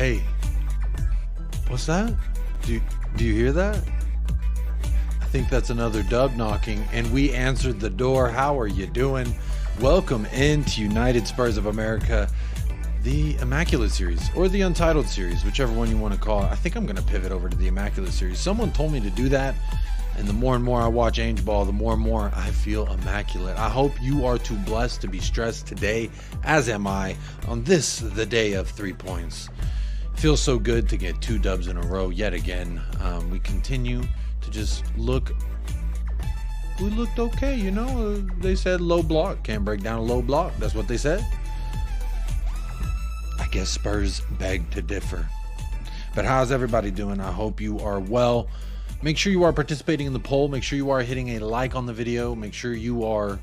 Hey, what's that? Do you hear that? I think that's another dub knocking, and we answered the door. How are you doing? Welcome into United Spurs of America, the Immaculate Series, or the Untitled Series, whichever one you want to call it. I think I'm going to pivot over to the Immaculate Series. Someone told me to do that, and the more and more I watch Ainge Ball, the more and more I feel immaculate. I hope you are too blessed to be stressed today, as am I, on this, the day of 3 points. Feels so good to get 2 dubs in a row yet again. We continue to just look. We looked okay, you know. They said low block. Can't break down a low block. That's what they said. I guess Spurs beg to differ. But how's everybody doing? I hope you are well. Make sure you are participating in the poll. Make sure you are hitting a like on the video. Make sure you are,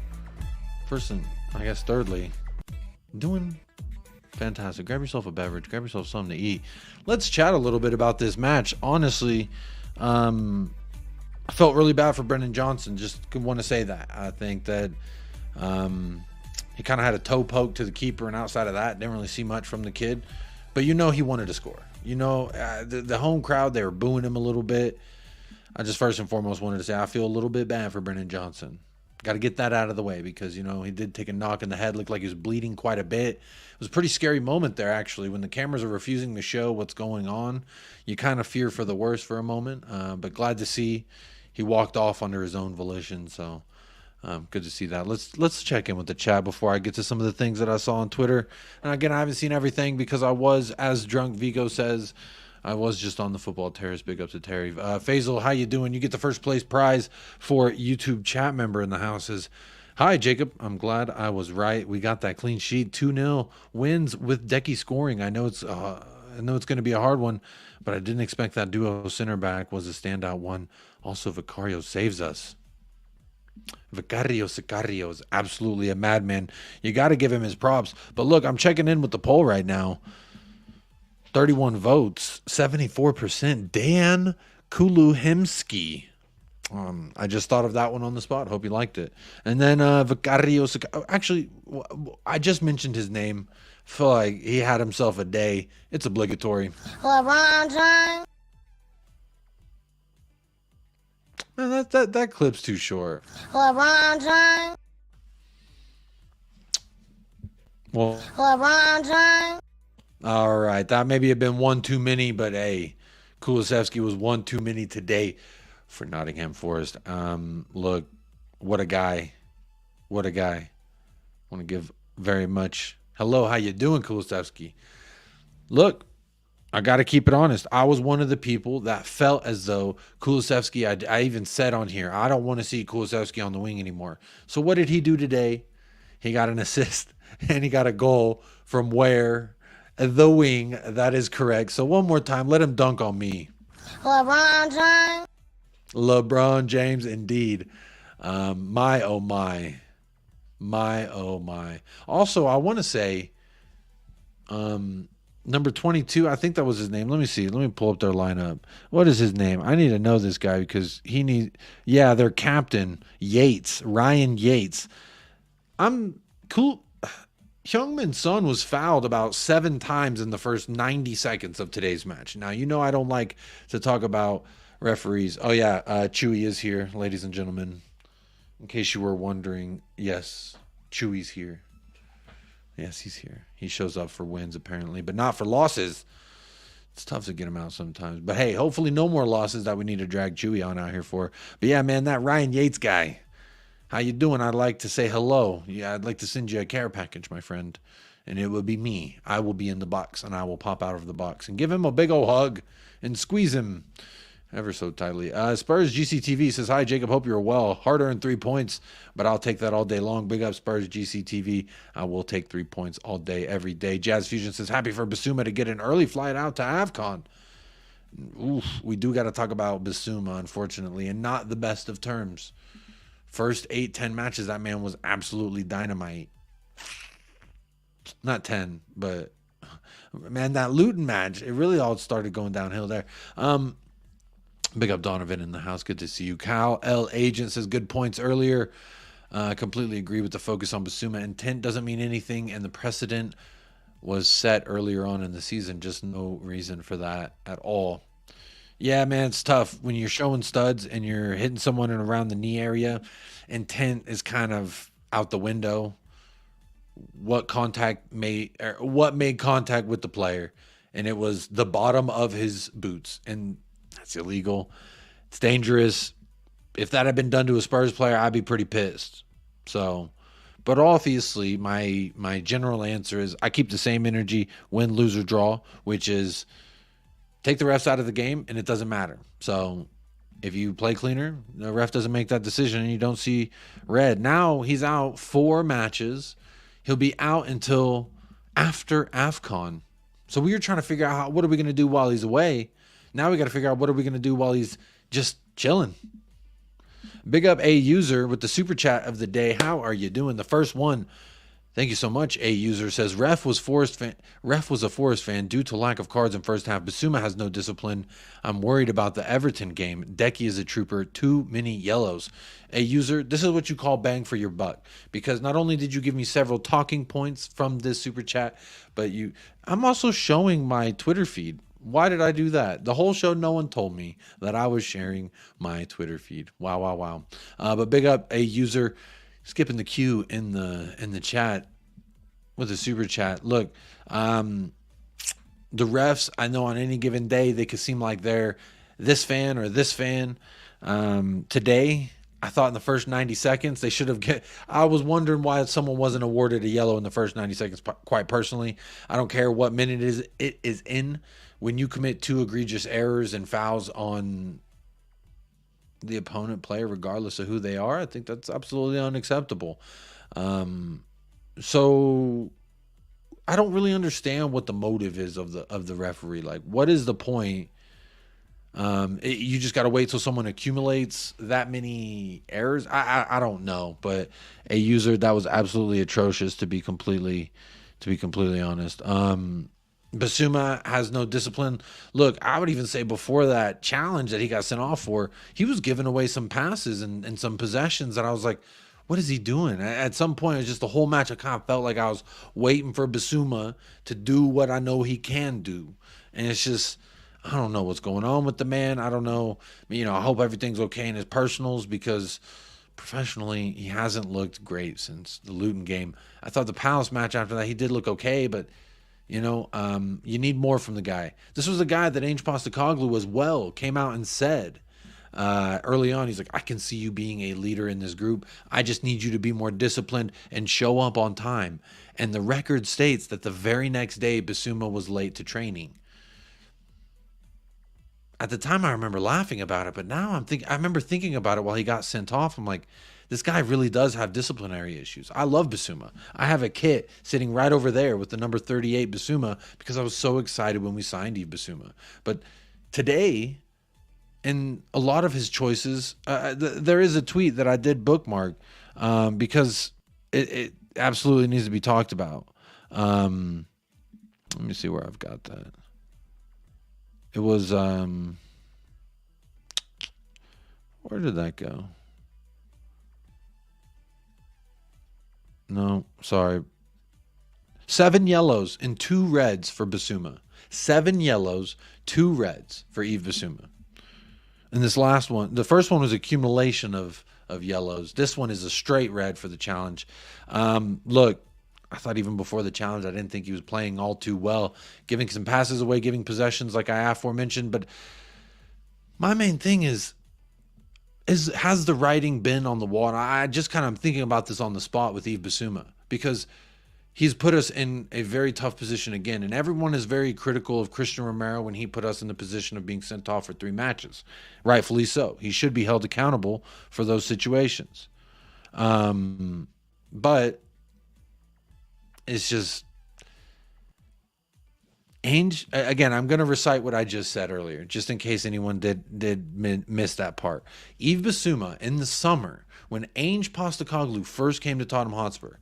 first and I guess thirdly, doing fantastic. Grab yourself a beverage. Grab yourself something to eat. Let's chat a little bit about this match. Honestly, I felt really bad for Brennan Johnson. Just want to say that. I think that he kind of had a toe poke to the keeper, and outside of that, didn't really see much from the kid. But you know he wanted to score. You know, the home crowd, they were booing him a little bit. I just first and foremost wanted to say I feel a little bit bad for Brennan Johnson. Got to get that out of the way because, you know, he did take a knock in the head. Looked like he was bleeding quite a bit. It was a pretty scary moment there, actually. When the cameras are refusing to show what's going on, you kind of fear for the worst for a moment. But glad to see he walked off under his own volition. So good to see that. Let's check in with the chat before I get to some of the things that I saw on Twitter. And again, I haven't seen everything because I was, as Drunk Vigo says, I was just on the football terrace. Big up to Terry. Faisal, how you doing? You get the first place prize for YouTube chat member in the houses. Hi, Jacob. I'm glad I was right. We got that clean sheet. 2-0 wins with Decky scoring. I know it's going to be a hard one, but I didn't expect that duo center back was a standout one. Also, Vicario saves us. Vicario is absolutely a madman. You got to give him his props. But look, I'm checking in with the poll right now. 31 votes, 74%. Dan KULUSEVSKI. I just thought of that one on the spot. Hope you liked it. And then Vicario. Actually, I just mentioned his name. Feel like he had himself a day. It's obligatory. LeBron James. Man, that clip's too short. LeBron James. Well, LeBron James. All right, that maybe have been one too many, but hey, KULUSEVSKI was one too many today for Nottingham Forest. Look, what a guy. What a guy. Want to give very much hello, how you doing, KULUSEVSKI? Look, I got to keep it honest. I was one of the people that felt as though KULUSEVSKI, I even said on here, I don't want to see KULUSEVSKI on the wing anymore. So what did he do today? He got an assist and he got a goal from where? The wing. That is correct. So one more time, let him dunk on me. LeBron James. LeBron James, indeed. My, oh, my. My, oh, my. Also, I want to say number 22, I think that was his name. Let me see. Let me pull up their lineup. What is his name? I need to know this guy because he needs, yeah, their captain, Yates, Ryan Yates. I'm cool. Heung-min Son was fouled about 7 times in the first 90 seconds of today's match. Now, you know I don't like to talk about referees. Oh, yeah, Chewy is here, ladies and gentlemen. In case you were wondering, yes, Chewy's here. Yes, he's here. He shows up for wins, apparently, but not for losses. It's tough to get him out sometimes. But, hey, hopefully no more losses that we need to drag Chewy on out here for. But, yeah, man, that Ryan Yates guy. How you doing? I'd like to say hello. Yeah, I'd like to send you a care package, my friend. And it will be me. I will be in the box, and I will pop out of the box and give him a big old hug and squeeze him ever so tightly. Spurs GCTV says, hi, Jacob. Hope you're well. Hard-earned 3 points, but I'll take that all day long. Big up, Spurs GCTV. I will take 3 points all day, every day. Jazz Fusion says, happy for Bissouma to get an early flight out to AFCON. Oof, we do got to talk about Bissouma, unfortunately, and not the best of terms. First 8-10 matches, that man was absolutely dynamite. Not 10, but man, that Luton match, it really all started going downhill there. Big up Donovan in the house. Good to see you. Cal L Agent says good points earlier. Completely agree with the focus on Bissouma. Intent doesn't mean anything, and the precedent was set earlier on in the season. Just no reason for that at all. Yeah, man, it's tough when you're showing studs and you're hitting someone in around the knee area. Intent is kind of out the window. What made contact with the player, and it was the bottom of his boots, and that's illegal. It's dangerous. If that had been done to a Spurs player, I'd be pretty pissed. So, but obviously, my general answer is I keep the same energy, win, lose, or draw, which is take the refs out of the game, and it doesn't matter. So if you play cleaner, the ref doesn't make that decision, and you don't see red. Now he's out 4 matches. He'll be out until after AFCON. So we were trying to figure out what are we going to do while he's away. Now we got to figure out what are we going to do while he's just chilling. Big up A User with the super chat of the day. How are you doing? The first one. Thank you so much. A User says Ref was a Forest fan due to lack of cards in first half. Bissouma has no discipline. I'm worried about the Everton game. Decky is a trooper. Too many yellows. A User, this is what you call bang for your buck, because not only did you give me several talking points from this super chat, but I'm also showing my Twitter feed. Why did I do that? The whole show, no one told me that I was sharing my Twitter feed. Wow, wow, wow. But big up A User. Skipping the queue in the chat with a super chat. Look, the refs, I know on any given day they could seem like they're this fan or this fan. Today, I thought in the first 90 seconds they should have I was wondering why someone wasn't awarded a yellow in the first 90 seconds. Quite personally, I don't care what minute it is in. When you commit 2 egregious errors and fouls on the opponent player, regardless of who they are, I think that's absolutely unacceptable. So I don't really understand what the motive is of the referee. Like, what is the point? You just got to wait till someone accumulates that many errors. I don't know, but A User, that was absolutely atrocious, to be completely honest. Bissouma has no discipline. Look, I would even say before that challenge that he got sent off for, he was giving away some passes and some possessions that I was like, what is he doing? At some point, it was just the whole match, I kind of felt like I was waiting for Bissouma to do what I know he can do. And it's just, I don't know what's going on with the man. I don't know. I hope everything's okay in his personals, because professionally, he hasn't looked great since the Luton game. I thought the Palace match after that, he did look okay, but you need more from the guy. This was a guy that Ange Postecoglou came out and said early on, he's like, I can see you being a leader in this group. I just need you to be more disciplined and show up on time. And the record states that the very next day, Bissouma was late to training. At the time, I remember laughing about it, but now I remember thinking about it while he got sent off. I'm like, this guy really does have disciplinary issues. I love Bissouma. I have a kit sitting right over there with the number 38 Bissouma, because I was so excited when we signed Yves Bissouma. But today, in a lot of his choices, there is a tweet that I did bookmark because it absolutely needs to be talked about. Let me see where I've got that. It was, where did that go? No, sorry. 7 yellows and 2 reds for Bissouma. 7 yellows, 2 reds for Yves Bissouma. And this last one, the first one was accumulation of yellows. This one is a straight red for the challenge. Look, I thought even before the challenge, I didn't think he was playing all too well, giving some passes away, giving possessions like I aforementioned. But my main thing is has the writing been on the wall? And I just kind of thinking about this on the spot with Yves Bissouma, because he's put us in a very tough position again. And everyone is very critical of Christian Romero when he put us in the position of being sent off for 3 matches. Rightfully so. He should be held accountable for those situations. But it's just, Ainge, again, I'm going to recite what I just said earlier, just in case anyone did miss that part. Yves Bissouma, in the summer, when Ainge Postecoglou first came to Tottenham Hotspur,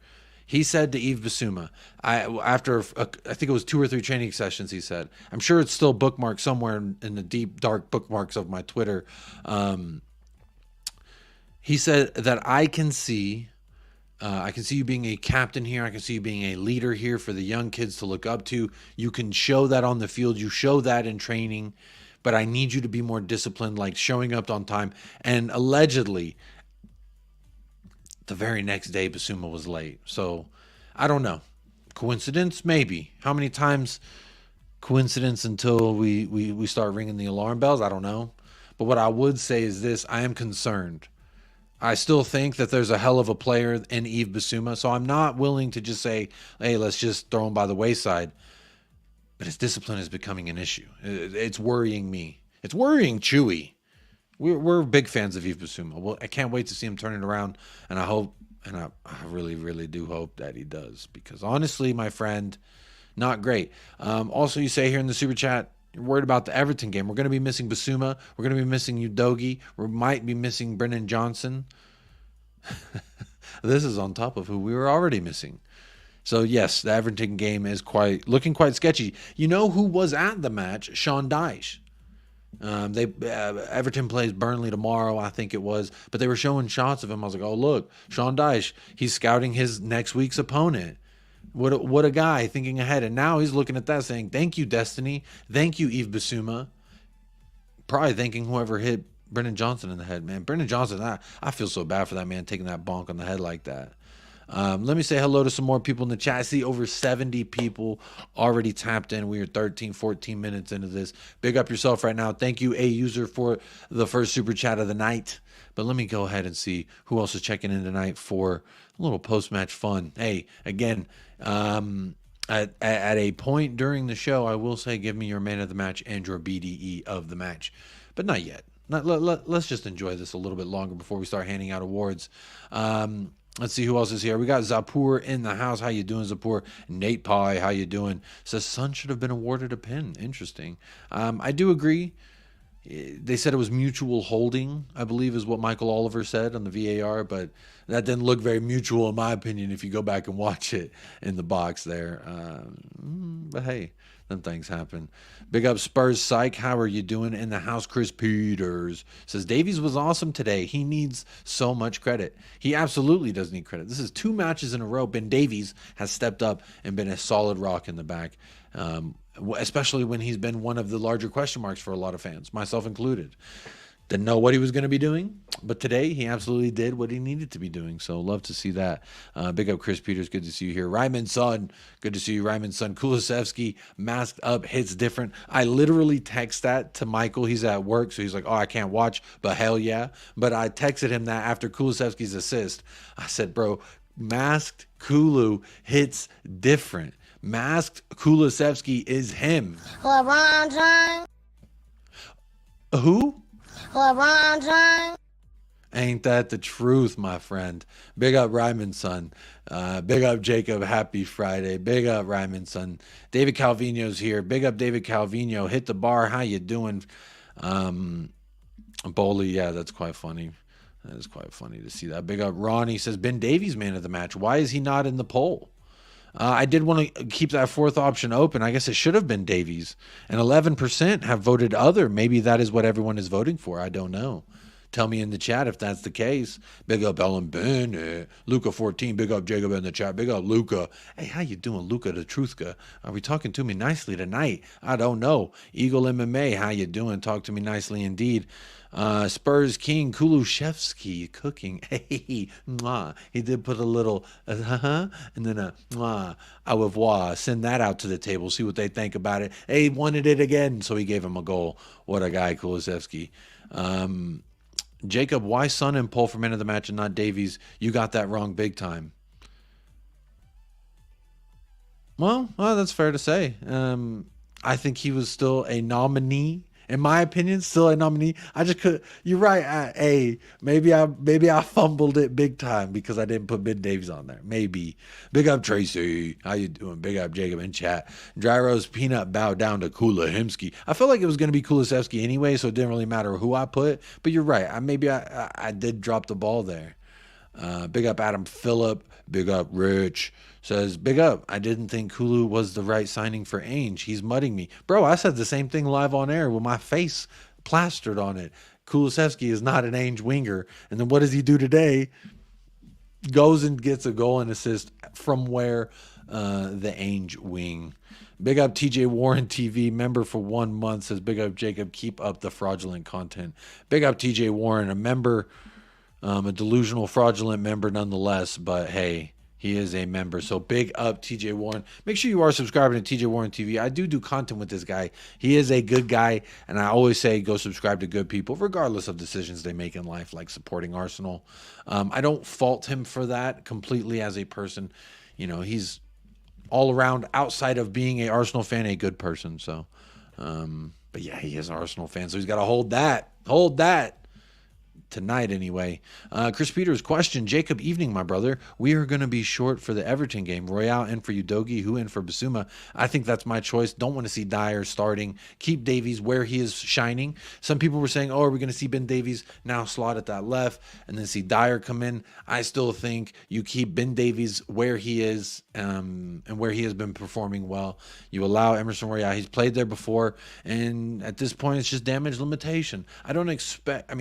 he said to Yves Bissouma, after I think it was 2 or 3 training sessions, he said, I'm sure it's still bookmarked somewhere in the deep, dark bookmarks of my Twitter. He said that I can see I can see you being a captain here. I can see you being a leader here for the young kids to look up to. You can show that on the field. You show that in training. But I need you to be more disciplined, like showing up on time. And allegedly, the very next day, Bissouma was late. So I don't know. Coincidence? Maybe. How many times coincidence until we start ringing the alarm bells? I don't know. But what I would say is this. I am concerned. I still think that there's a hell of a player in Yves Bissouma, so I'm not willing to just say, hey, let's just throw him by the wayside. But his discipline is becoming an issue. It's worrying me. It's worrying Chewy. We're big fans of Yves Bissouma. Well, I can't wait to see him turn it around, and I hope, and I really, really do hope that he does, because honestly, my friend, not great. Also, you say here in the super chat, you're worried about the Everton game. We're going to be missing Bissouma. We're going to be missing Udogie. We might be missing Brennan Johnson. This is on top of who we were already missing. So, yes, the Everton game is looking quite sketchy. You know who was at the match? Sean Dyche. Everton plays Burnley tomorrow, I think it was. But they were showing shots of him. I was like, oh, look, Sean Dyche. He's scouting his next week's opponent. What a guy, thinking ahead. And now he's looking at that saying, thank you, Destiny. Thank you, Yves Bissouma. Probably thanking whoever hit Brennan Johnson in the head, man. Brennan Johnson, I feel so bad for that man taking that bonk on the head like that. Let me say hello to some more people in the chat. I see over 70 people already tapped in. We are 13, 14 minutes into this. Big up yourself right now. Thank you, A user, for the first super chat of the night. But let me go ahead and see who else is checking in tonight for a little post-match fun. Hey, again, at a point during the show, I will say, give me your man of the match and your BDE of the match. But not yet. Let's just enjoy this a little bit longer before we start handing out awards. Let's see who else is here. We got Zapur in the house. How you doing, Zapur? Nate Pie, how you doing? Says Son should have been awarded a pin. Interesting. I do agree. They said it was mutual holding, I believe is what Michael Oliver said on the VAR, but that didn't look very mutual in my opinion if you go back and watch it in the box there. But hey, them things happen. Big up Spurs Psych. How are you doing in the house? Chris Peters says Davies was awesome today. He needs so much credit. He absolutely does need credit. This is 2 matches in a row. Ben Davies has stepped up and been a solid rock in the back. Especially when he's been one of the larger question marks for a lot of fans, myself included. Didn't know what he was going to be doing, but today he absolutely did what he needed to be doing. So love to see that. Big up Chris Peters. Good to see you here. Ryman's son. Good to see you, Ryman's son. Kulusevsky, masked up, hits different. I literally text that to Michael. He's at work, so he's like, oh, I can't watch, but hell yeah. But I texted him that after Kulusevsky's assist. I said, bro, masked Kulu hits different. Masked Kulusevsky is him. LeBron James. Who? LeBron James. Ain't that the truth, my friend? Big up Ryman's son. Big up Jacob. Happy Friday. Big up Ryman's son. David Calvino's here. Big up David Calvino. Hit the bar. How you doing? Bowley, yeah, that's quite funny. That is quite funny to see that. Big up Ronnie says, Ben Davies man of the match. Why is he not in the poll? I did want to keep that 4th option open. I guess it should have been Davies. And 11% have voted other. Maybe that is what everyone is voting for. I don't know. Tell me in the chat if that's the case. Big up Ellen Bennett. Luca 14. Big up Jacob in the chat. Big up Luca. Hey, how you doing, Luca the Truthka? Are we talking to me nicely tonight? I don't know. Eagle MMA, how you doing? Talk to me nicely indeed. Spurs King Kulusevsky cooking. Hey, mwah. He did put a little and then a mwah, au revoir. Send that out to the table. See what they think about it. Hey, wanted it again, so he gave him a goal. What a guy, Kulusevsky. Jacob, why Son and Poll for man of the match and not Davies? You got that wrong big time. Well, that's fair to say. I think he was still a nominee. In my opinion, still a nominee. I just could. You're right. Maybe I fumbled it big time because I didn't put Ben Davies on there. Maybe. Big up Tracy. How you doing? Big up Jacob in chat. Dry Rose Peanut bow down to Kulusevsky. I felt like it was going to be Kulusevsky anyway, so it didn't really matter who I put. But you're right. I did drop the ball there. Big up Adam Phillip. Big up Rich. Says, big up. I didn't think Kulu was the right signing for Ainge. He's mudding me. Bro, I said the same thing live on air with my face plastered on it. Kulusevsky is not an Ainge winger. And then what does he do today? goes and gets a goal and assist from where the Ainge wing. Big up TJ Warren TV, member for 1 month, says big up Jacob, keep up the fraudulent content. Big up TJ Warren, a member, a delusional fraudulent member nonetheless, but hey, he is a member. So big up TJ Warren. Make sure you are subscribing to TJ Warren TV. I do content with this guy. He is a good guy, and I always say go subscribe to good people, regardless of decisions they make in life, like supporting Arsenal. I don't fault him for that completely as a person. You know, he's all around, outside of being a Arsenal fan, a good person. So, but yeah, he is an Arsenal fan, so he's got to hold that tonight anyway. Chris Peters question, Jacob, evening, my brother. We are going to be short for the Everton game. Royale in for Udogie, who in for Bissouma? I think that's my choice. Don't want to see Dyer starting. Keep Davies where he is shining. Some people were saying, oh, are we going to see Ben Davies now slot at that left and then see Dyer come in? I still think you keep Ben Davies where he is and where he has been performing well. You allow Emerson Royale. He's played there before, and at this point, it's just damage limitation. I don't expect,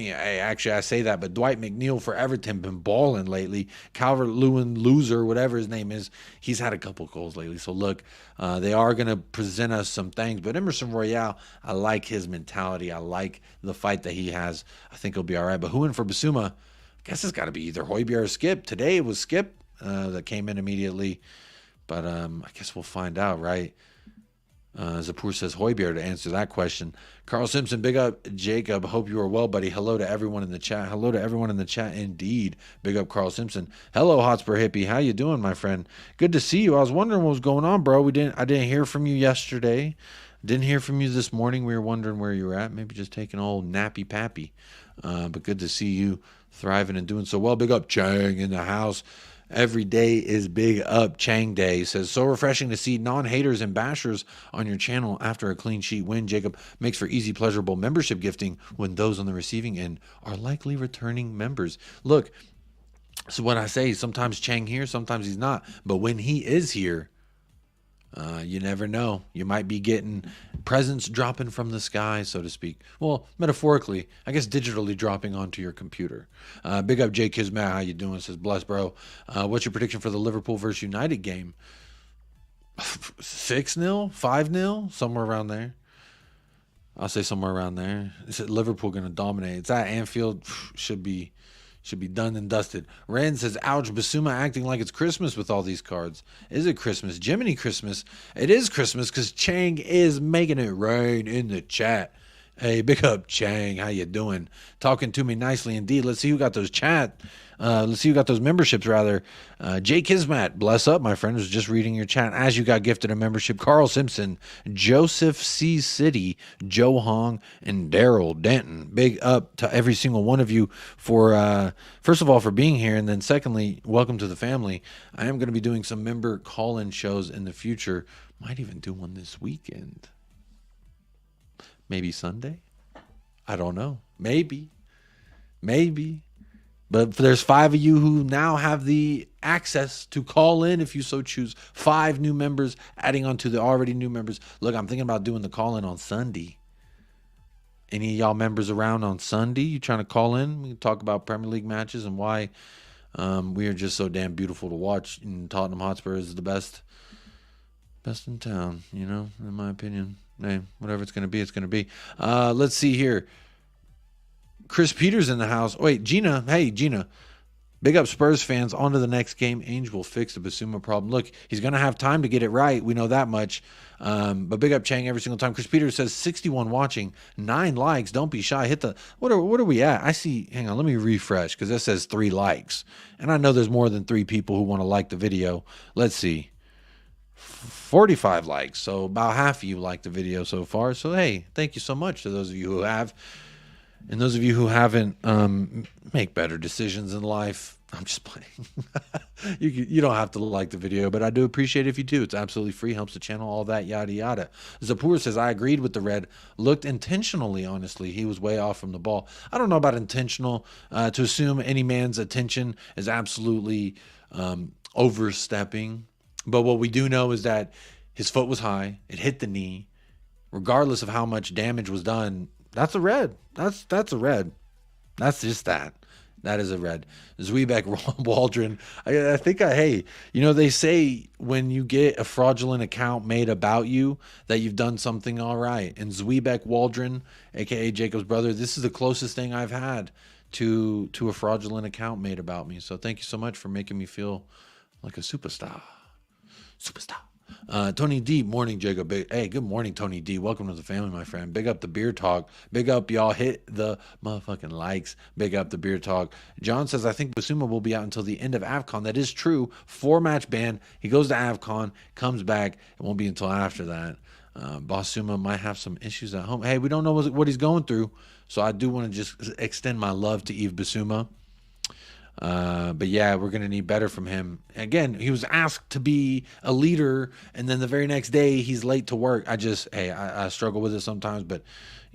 I say that, but Dwight McNeil for Everton been balling lately. Calvert-Lewin loser, whatever his name is, he's had a couple goals lately. So look, they are going to present us some things, but Emerson Royale, I like his mentality. I like the fight that he has. I think he'll be all right. But who in for Bissouma? I guess it's got to be either Højbjerg or Skip. Today it was Skip that came in immediately, but I guess we'll find out, right? Zapur says Højbjerg to answer that question. Carl Simpson, big up Jacob. Hope you are well, buddy. Hello to everyone in the chat. Hello to everyone in the chat. Indeed, big up Carl Simpson. Hello, Hotspur Hippie. How you doing, my friend? Good to see you. I was wondering what was going on, bro. I didn't hear from you yesterday. Didn't hear from you this morning. We were wondering where you were at. Maybe just taking an old nappy pappy. But good to see you thriving and doing so well. Big up Chang in the house. Every day is big up Chang Day. He says, so refreshing to see non-haters and bashers on your channel after a clean sheet win. Jacob, makes for easy, pleasurable membership gifting when those on the receiving end are likely returning members. Look, so what I say, sometimes Chang here, sometimes he's not. But when he is here, you never know. You might be getting presents dropping from the sky, so to speak. Well, metaphorically, I guess digitally dropping onto your computer. Big up Jay Kismat. How you doing? Says, bless, bro. What's your prediction for the Liverpool versus United game? 6-0? 5-0? Somewhere around there. I'll say somewhere around there. Is Liverpool going to dominate? It's at Anfield. Should be done and dusted. Ren says, ouch, Bissouma acting like it's Christmas with all these cards. Is it Christmas? Jiminy Christmas. It is Christmas because Chang is making it rain in the chat. Hey, big up Chang. How you doing? Talking to me nicely indeed. Let's see who got those let's see who got those memberships rather. Jay Kismat, bless up, my friend. Was just reading your chat as you got gifted a membership. Carl Simpson, Joseph C. City, Joe Hong, and Daryl Denton. Big up to every single one of you for, first of all, for being here. And then secondly, welcome to the family. I am going to be doing some member call-in shows in the future. Might even do one this weekend. Maybe Sunday? I don't know. Maybe. But there's 5 of you who now have the access to call in if you so choose. 5 new members adding on to the already new members. Look, I'm thinking about doing the call-in on Sunday. Any of y'all members around on Sunday? You trying to call in? We can talk about Premier League matches and why we are just so damn beautiful to watch. And Tottenham Hotspur is the best in town, you know, in my opinion. Hey, whatever it's going to be, it's going to be. Let's see here. Chris Peters in the house. Wait, Gina. Hey, Gina. Big up Spurs fans. On to the next game. Ainge will fix the Bissouma problem. Look, he's going to have time to get it right. We know that much. But big up Chang every single time. Chris Peters says 61 watching, 9 likes. Don't be shy. Hit the, what are we at? I see, hang on, let me refresh because that says 3 likes. And I know there's more than 3 people who want to like the video. Let's see. 45 likes, so about half of you liked the video so far. So hey, thank you so much to those of you who have, and those of you who haven't. Make better decisions in life. I'm just playing. you don't have to like the video, but I do appreciate it if you do. It's absolutely free, helps the channel, all that yada yada. Zapur says, I agreed with the red. Looked intentionally, honestly. He was way off from the ball. I don't know about intentional. To assume any man's attention is absolutely overstepping. But what we do know is that his foot was high. It hit the knee. Regardless of how much damage was done, that's a red. That's a red. That's just that. That is a red. Zwebeck Waldron. I think hey, they say when you get a fraudulent account made about you that you've done something all right. And Zwebeck Waldron, aka Jacob's brother, this is the closest thing I've had to a fraudulent account made about me. So thank you so much for making me feel like a superstar. Tony D, morning, Jacob. Hey, good morning, Tony D. Welcome to the family, my friend. Big up the beer talk. Big up, y'all. Hit the motherfucking likes. Big up the beer talk. John says, I think Bissouma will be out until the end of AFCON. That is true. 4-match ban. He goes to AFCON, comes back. It won't be until after that. Bissouma might have some issues at home. Hey, we don't know what he's going through. So I do want to just extend my love to Yves Bissouma. But yeah, we're going to need better from him. Again, he was asked to be a leader, and then the very next day he's late to work. I struggle with it sometimes, but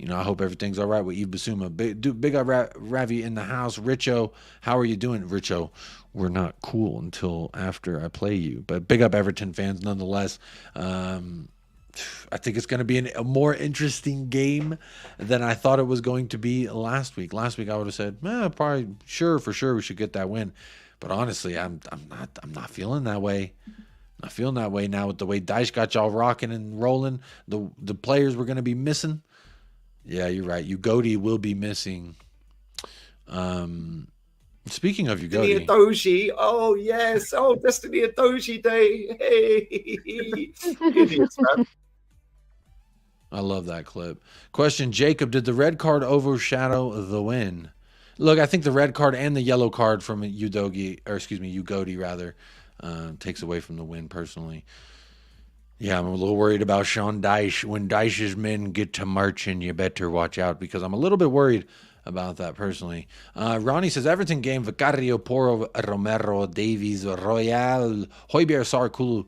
I hope everything's all right with Yves Bissouma. Big up Ravi in the house. Richo, how are you doing? Richo, we're not cool until after I play you, but big up Everton fans nonetheless. I think it's going to be a more interesting game than I thought it was going to be last week. Last week I would have said, probably for sure we should get that win. But honestly, I'm not feeling that way. Not feeling that way now with the way Dyche got y'all rocking and rolling. The players we're going to be missing. Yeah, you're right. Ugodi will be missing. Speaking of Ugodi, Destiny Adoji. Oh yes. Oh, Destiny Adoji Day. Hey, idiots, man. I love that clip. Question, Jacob, did the red card overshadow the win? Look, I think the red card and the yellow card from Ugodi rather, takes away from the win personally. Yeah, I'm a little worried about Sean Dyche. When Dyche's men get to marching, you better watch out, because I'm a little bit worried about that personally. Ronnie says, Everton game, Vicario, Poro, Romero, Davies, Royale, Højbjerg, Sarr, Kulu.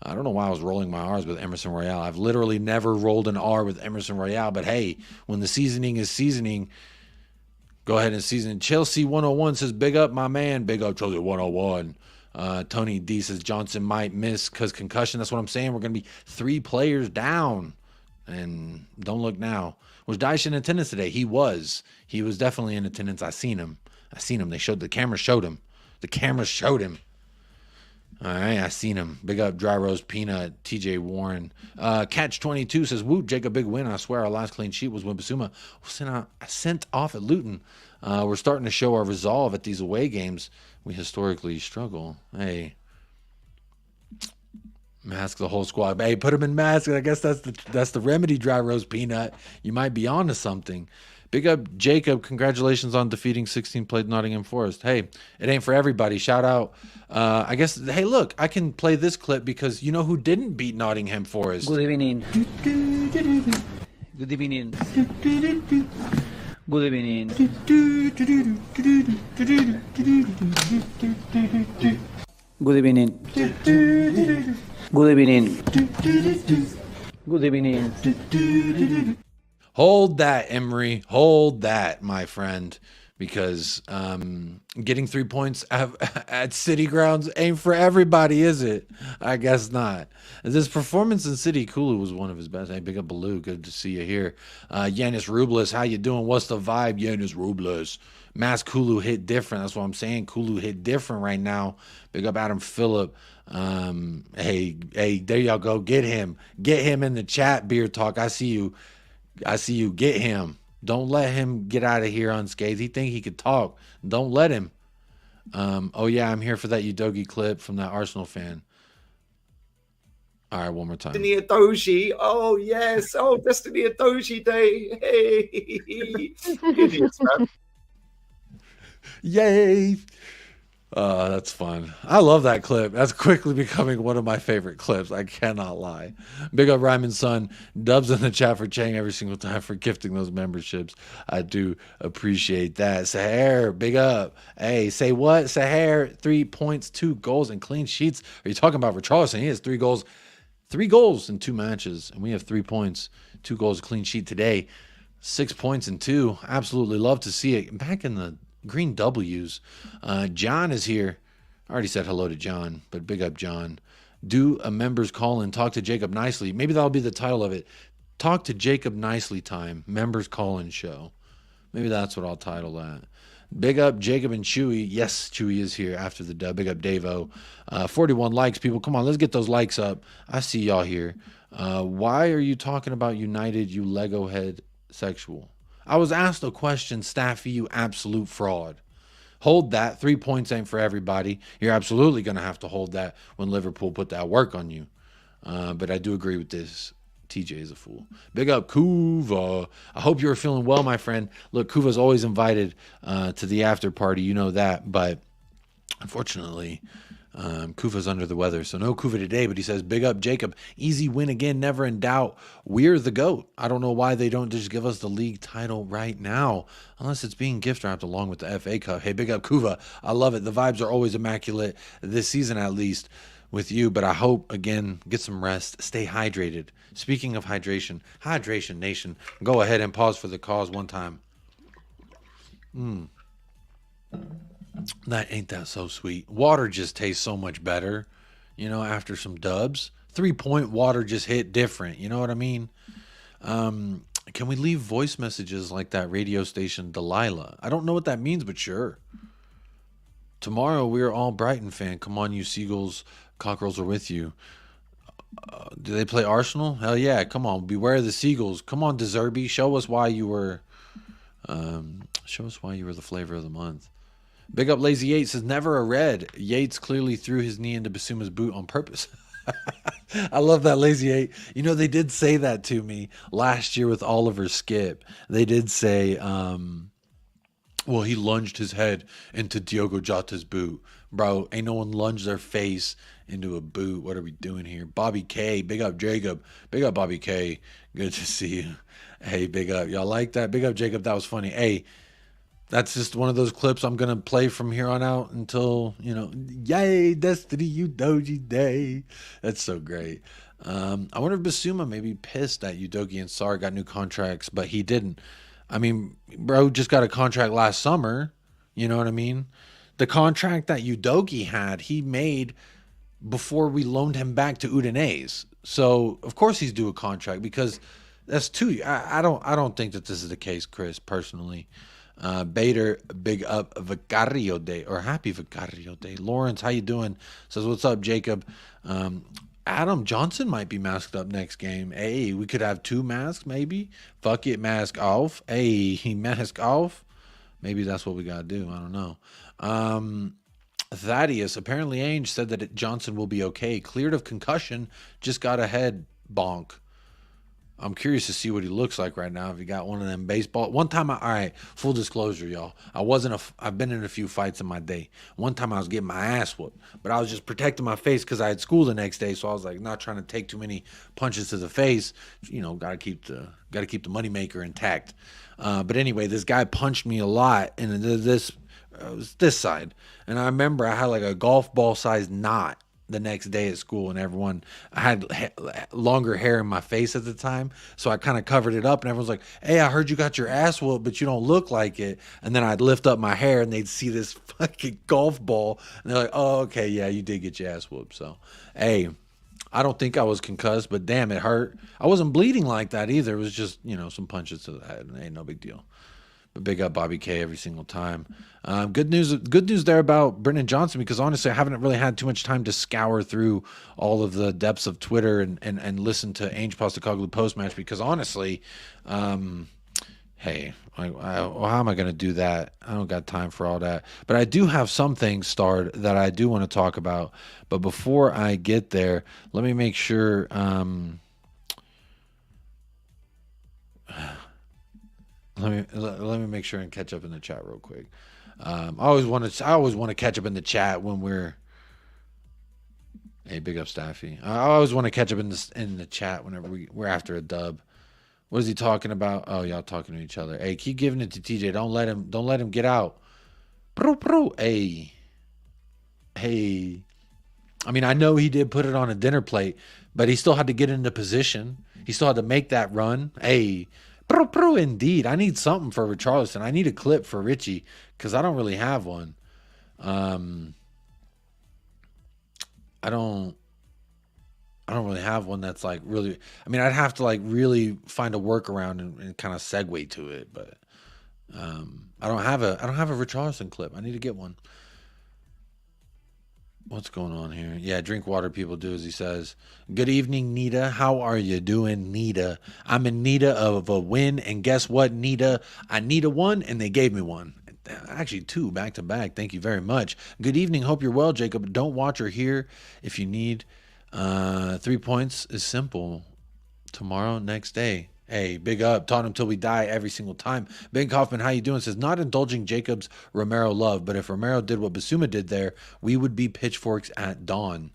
I don't know why I was rolling my R's with Emerson Royale. I've literally never rolled an R with Emerson Royale, but hey, when the seasoning is seasoning, go ahead and season. Chelsea 101 says, big up my man. Big up Chelsea 101. Tony D says, Johnson might miss because concussion. That's what I'm saying. We're going to be 3 players down. And don't look now. Was Dyche in attendance today? He was. He was definitely in attendance. I seen him. The camera showed him. All right, I seen him. Big up Dry Rose Peanut, TJ Warren. Catch 22 says, whoop, Jacob, big win. I swear our last clean sheet was when Bissouma was sent off at Luton. We're starting to show our resolve at these away games. We historically struggle. Hey, mask the whole squad. Hey, put him in mask. I guess that's the remedy, Dry Rose Peanut. You might be onto something. Big up Jacob. Congratulations on defeating 16-played Nottingham Forest. Hey, it ain't for everybody. Shout out. I guess, hey, look, I can play this clip because you know who didn't beat Nottingham Forest? Good evening. Good evening. Good evening. Good evening. Good evening. Good evening. Hold that, Emery. Hold that, my friend. Because getting 3 points at City grounds ain't for everybody, is it? I guess not. This performance in City, Kulu was one of his best. Hey, big up Baloo. Good to see you here. Yanis Rubles, how you doing? What's the vibe, Yanis Rubles? Mass Kulu hit different. That's what I'm saying. Kulu hit different right now. Big up Adam Phillip. Hey, there y'all go. Get him. Get him in the chat, Beer Talk. I see you. Get him. Don't let him get out of here unscathed. He think he could talk. Don't let him. Oh yeah, I'm here for that Udogie clip from that Arsenal fan. All right, one more time. Destiny Adoji. Oh yes. Oh, Destiny Adoji Day. Hey, idiots, man. Yay. That's fun. I love that clip. That's quickly becoming one of my favorite clips. I cannot lie. Big up Ryman's son. Dubs in the chat for Chang every single time for gifting those memberships. I do appreciate that. Sahar, big up. Hey, say what? Sahar, 3 points, 2 goals, and clean sheets. Are you talking about Richarlison? He has 3 goals. 3 goals in 2 matches. And we have 3 points, 2 goals, clean sheet today. 6 points in 2. Absolutely love to see it. Back in the green W's. John is here. I already said hello to John, but big up John. Do a members call and talk to Jacob nicely. Maybe that'll be the title of it. Talk to Jacob nicely time. Members call in show. Maybe that's what I'll title that. Big up Jacob and Chewy. Yes, Chewy is here after the dub. Big up Davo. 41 likes, people. Come on, let's get those likes up. I see y'all here. Why are you talking about United, you Lego head sexual? I was asked a question, Staffy, you absolute fraud. Hold that. 3 points ain't for everybody. You're absolutely going to have to hold that when Liverpool put that work on you. But I do agree with this. TJ is a fool. Big up Kuva. I hope you're feeling well, my friend. Look, Kuva's always invited to the after party. You know that. But unfortunately, Kuva's under the weather. So no Kuva today. But he says, big up Jacob. Easy win again. Never in doubt. We're the GOAT. I don't know why they don't just give us the league title right now. Unless it's being gift wrapped along with the FA Cup. Hey, big up Kuva. I love it. The vibes are always immaculate. This season at least. With you, but I hope, again, get some rest, stay hydrated. Speaking of hydration nation, go ahead and pause for the cause one time. That ain't that so sweet. Water just tastes so much better, you know, after some dubs. 3-point water just hit different, you know what I mean? Can we leave voice messages like that radio station Delilah? I don't know what that means, but sure. Tomorrow, we're all Brighton fan. Come on, you Seagulls. Cockerels are with you. Do they play Arsenal? Hell yeah. Come on. Beware the Seagulls. Come on, Deserby. Show us why you were the flavor of the month. Big up Lazy Yates says, never a red. Yates clearly threw his knee into Bissouma's boot on purpose. I love that, Lazy Eight. You know, they did say that to me last year with Oliver Skip. They did say, well, he lunged his head into Diogo Jota's boot. Bro, ain't no one lunged their face into a boot. What are we doing here? Bobby K, big up Jacob. Big up Bobby K. Good to see you. Hey, big up. Y'all like that? Big up Jacob. That was funny. Hey, that's just one of those clips I'm going to play from here on out until, you know, yay, Destiny, you Doji Day. That's so great. I wonder if Bissouma may be pissed that Udogi and Sarr got new contracts, but he didn't. I mean, bro just got a contract last summer. You know what I mean? The contract that Udogi had, he made before we loaned him back to Udinese. So, of course he's due a contract because that's two. I don't think that this is the case, Chris, personally. Bader, big up Vicario Day, or happy Vicario Day. Lawrence, how you doing? Says, what's up, Jacob? Adam Johnson might be masked up next game. Hey, we could have 2 masks, maybe. Fuck it, mask off. Hey, he mask off. Maybe that's what we got to do. I don't know. Thaddeus, apparently Ainge said that Johnson will be okay. Cleared of concussion, just got a head bonk. I'm curious to see what he looks like right now. If he got one of them baseball. One time, all right, full disclosure, y'all. I've been in a few fights in my day. One time I was getting my ass whooped, but I was just protecting my face because I had school the next day. So I was like, not trying to take too many punches to the face. You know, gotta keep the moneymaker intact. But anyway, this guy punched me a lot, and this side. And I remember I had like a golf ball sized knot the next day at school, and I had longer hair in my face at the time, so I kind of covered it up, and everyone's like, hey, I heard you got your ass whooped, but you don't look like it. And then I'd lift up my hair and they'd see this fucking golf ball, and they're like, oh, okay, yeah, you did get your ass whooped. So hey, I don't think I was concussed, but damn, it hurt. I wasn't bleeding like that either. It was just, you know, some punches to the head, and ain't no big deal. But big up Bobby K every single time. Good news there about Brennan Johnson, because honestly, I haven't really had too much time to scour through all of the depths of Twitter and listen to Ainge Postecoglou post-match, because honestly, hey, how am I going to do that? I don't got time for all that. But I do have some things starred that I do want to talk about. But before I get there, let me make sure... Let me make sure and catch up in the chat real quick. I always want to catch up in the chat when we're. Hey, big up Staffy. I always want to catch up in the chat whenever we're after a dub. What is he talking about? Oh, y'all talking to each other. Hey, keep giving it to TJ. Don't let him get out. Hey. I mean, I know he did put it on a dinner plate, but he still had to get into position. He still had to make that run. Hey. Indeed. I need something for Richarlison. I need a clip for Richie because I don't really have one. I don't really have one that's like really. I mean, I'd have to like really find a workaround and kind of segue to it, but I don't have a Richarlison clip. I need to get one. What's going on here? Yeah, drink water, people. Do as he says. Good evening, Nita. How are you doing, Nita? I'm in need of a win, and guess what, Nita? I need a one, and they gave me one. Actually, two back to back. Thank you very much. Good evening. Hope you're well, Jacob. Don't watch or hear if you need. 3 points is simple. Tomorrow, next day. Hey, big up. Tottenham till we die every single time. Ben Kaufman, how you doing? Says, not indulging Jacob's Romero love, but if Romero did what Bissouma did there, we would be pitchforks at dawn.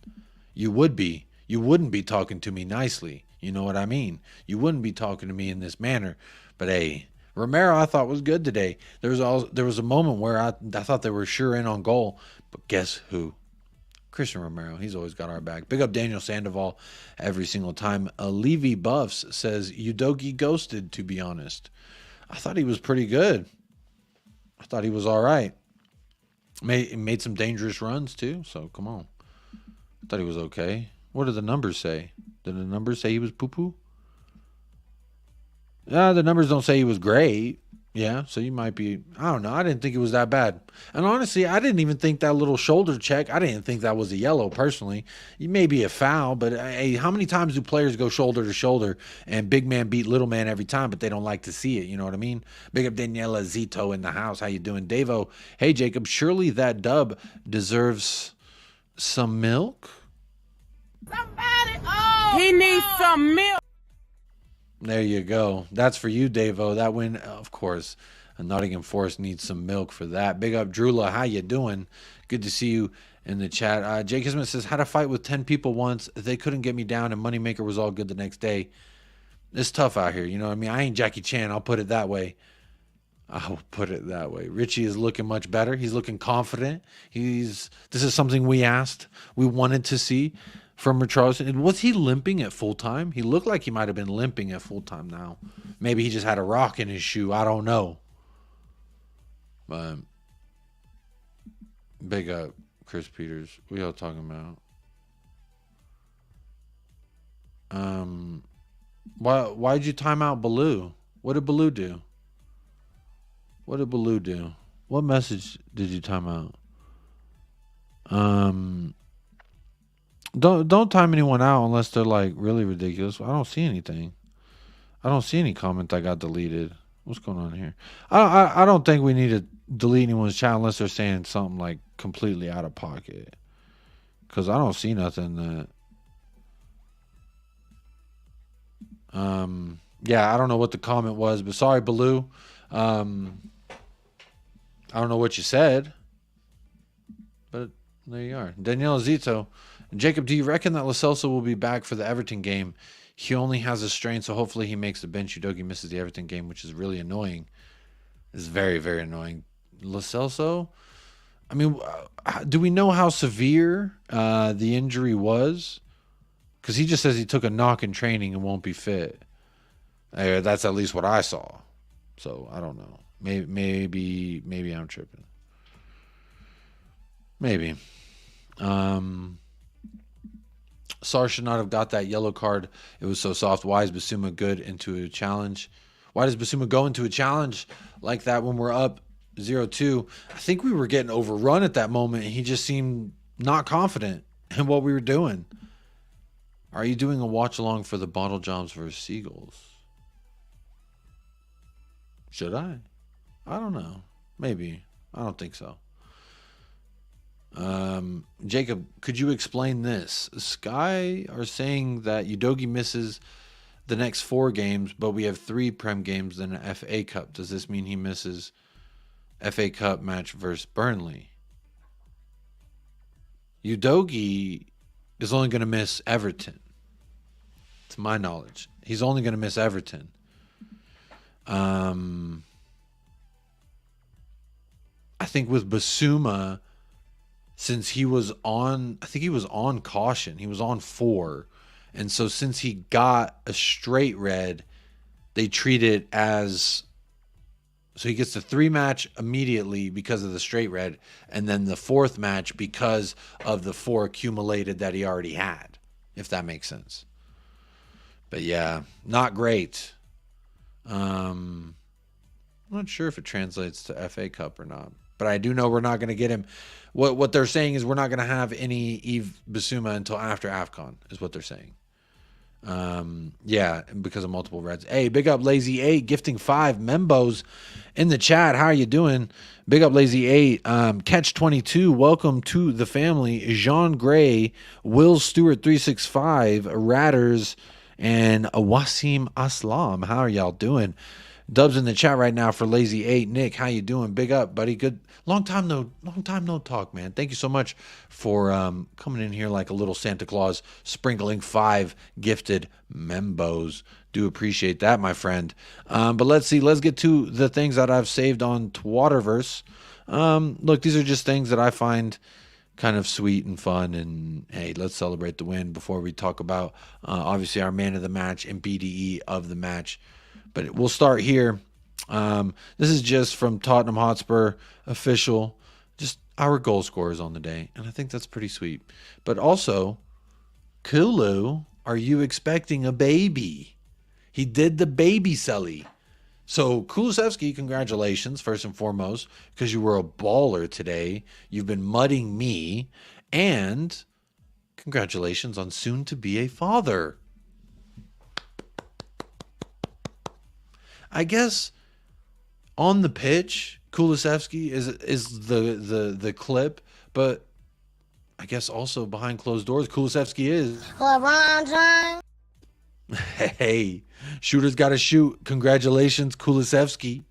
You would be. You wouldn't be talking to me nicely. You know what I mean? You wouldn't be talking to me in this manner. But hey, Romero I thought was good today. There was a moment where I thought they were sure in on goal, but guess who? Christian Romero, he's always got our back. Big up Daniel Sandoval every single time. Levy Buffs says, Udogi ghosted, to be honest. I thought he was pretty good. I thought he was all right. Made some dangerous runs, too, so come on. I thought he was okay. What did the numbers say? Did the numbers say he was poo-poo? The numbers don't say he was great. Yeah, so you might be, I don't know. I didn't think it was that bad. And honestly, I didn't even think that little shoulder check, I didn't think that was a yellow personally. It may be a foul, but hey, how many times do players go shoulder to shoulder and big man beat little man every time, but they don't like to see it, you know what I mean? Big up Daniela Zito in the house. How you doing? Davo, hey Jacob, surely that dub deserves some milk? He needs some milk. There you go. That's for you, Davo. That win, of course. Nottingham Forest needs some milk for that. Big up, Drula. How you doing? Good to see you in the chat. Jake Kismet says, had a fight with 10 people once. They couldn't get me down, and Moneymaker was all good the next day. It's tough out here. You know what I mean? I ain't Jackie Chan. I'll put it that way. I'll put it that way. Richie is looking much better. He's looking confident. This is something we asked. We wanted to see from Richarlison. And was he limping at full time? He looked like he might have been limping at full time now. Maybe he just had a rock in his shoe. I don't know. But big up Chris Peters. What y'all talking about? Why'd you time out Baloo? What did Baloo do? What did Baloo do? What message did you time out? Don't time anyone out unless they're like really ridiculous. I don't see anything. I don't see any comment that got deleted. What's going on here? I don't think we need to delete anyone's chat unless they're saying something like completely out of pocket. Because I don't see nothing that. Yeah, I don't know what the comment was, but sorry, Baloo. I don't know what you said, but there you are. Danielle Zito. Jacob, do you reckon that Lo Celso will be back for the Everton game? He only has a strain, so hopefully he makes the bench. Udogi misses the Everton game, which is really annoying. It's very, very annoying. Lo Celso? I mean, do we know how severe the injury was? Because he just says he took a knock in training and won't be fit. That's at least what I saw. So, I don't know. Maybe I'm tripping. Maybe. Sar should not have got that yellow card. It was so soft. Why is Bissouma good into a challenge? Why does Bissouma go into a challenge like that when we're up 0-2? I think we were getting overrun at that moment, and he just seemed not confident in what we were doing. Are you doing a watch along for the Bottle Jobs versus Seagulls? Should I? I don't know. Maybe. I don't think so. Jacob, could you explain this? Sky are saying that Udogi misses the next 4 games, but we have 3 Prem games and an FA Cup. Does this mean he misses FA Cup match versus Burnley? Udogi is only going to miss Everton. To my knowledge. He's only going to miss Everton. I think with Bissouma, since he was on, I think he was on caution. He was on 4. And so since he got a straight red, they treat it as, so he gets the 3 match immediately because of the straight red, and then the 4th match because of the 4 accumulated that he already had, if that makes sense. But yeah, not great. I'm not sure if it translates to FA Cup or not, but I do know we're not going to get him. What they're saying is we're not going to have any Eve Bissouma until after AFCON is what they're saying. Yeah, because of multiple reds. Hey, big up Lazy 8 gifting 5 membos in the chat. How are you doing? Big up Lazy 8. Catch 22. Welcome to the family. Jean Gray, Will Stewart 365, Ratters, and Wasim Aslam. How are y'all doing? Dubs in the chat right now for Lazy 8. Nick, how you doing? Big up, buddy. Good. Long time no talk, man. Thank you so much for coming in here like a little Santa Claus, sprinkling 5 gifted membos. Do appreciate that, my friend. But let's see. Let's get to the things that I've saved on Twatterverse. Look, these are just things that I find kind of sweet and fun. And hey, let's celebrate the win before we talk about obviously our man of the match and BDE of the match. But we'll start here. This is just from Tottenham Hotspur official, just our goal scorers on the day. And I think that's pretty sweet. But also, Kulu, are you expecting a baby? He did the baby celly. So KULUSEVSKI, congratulations, first and foremost, because you were a baller today. You've been mudding me. And congratulations on soon to be a father. I guess on the pitch, KULUSEVSKI is the clip, but I guess also behind closed doors, KULUSEVSKI is LeBron James. Hey, shooters got to shoot. Congratulations, KULUSEVSKI.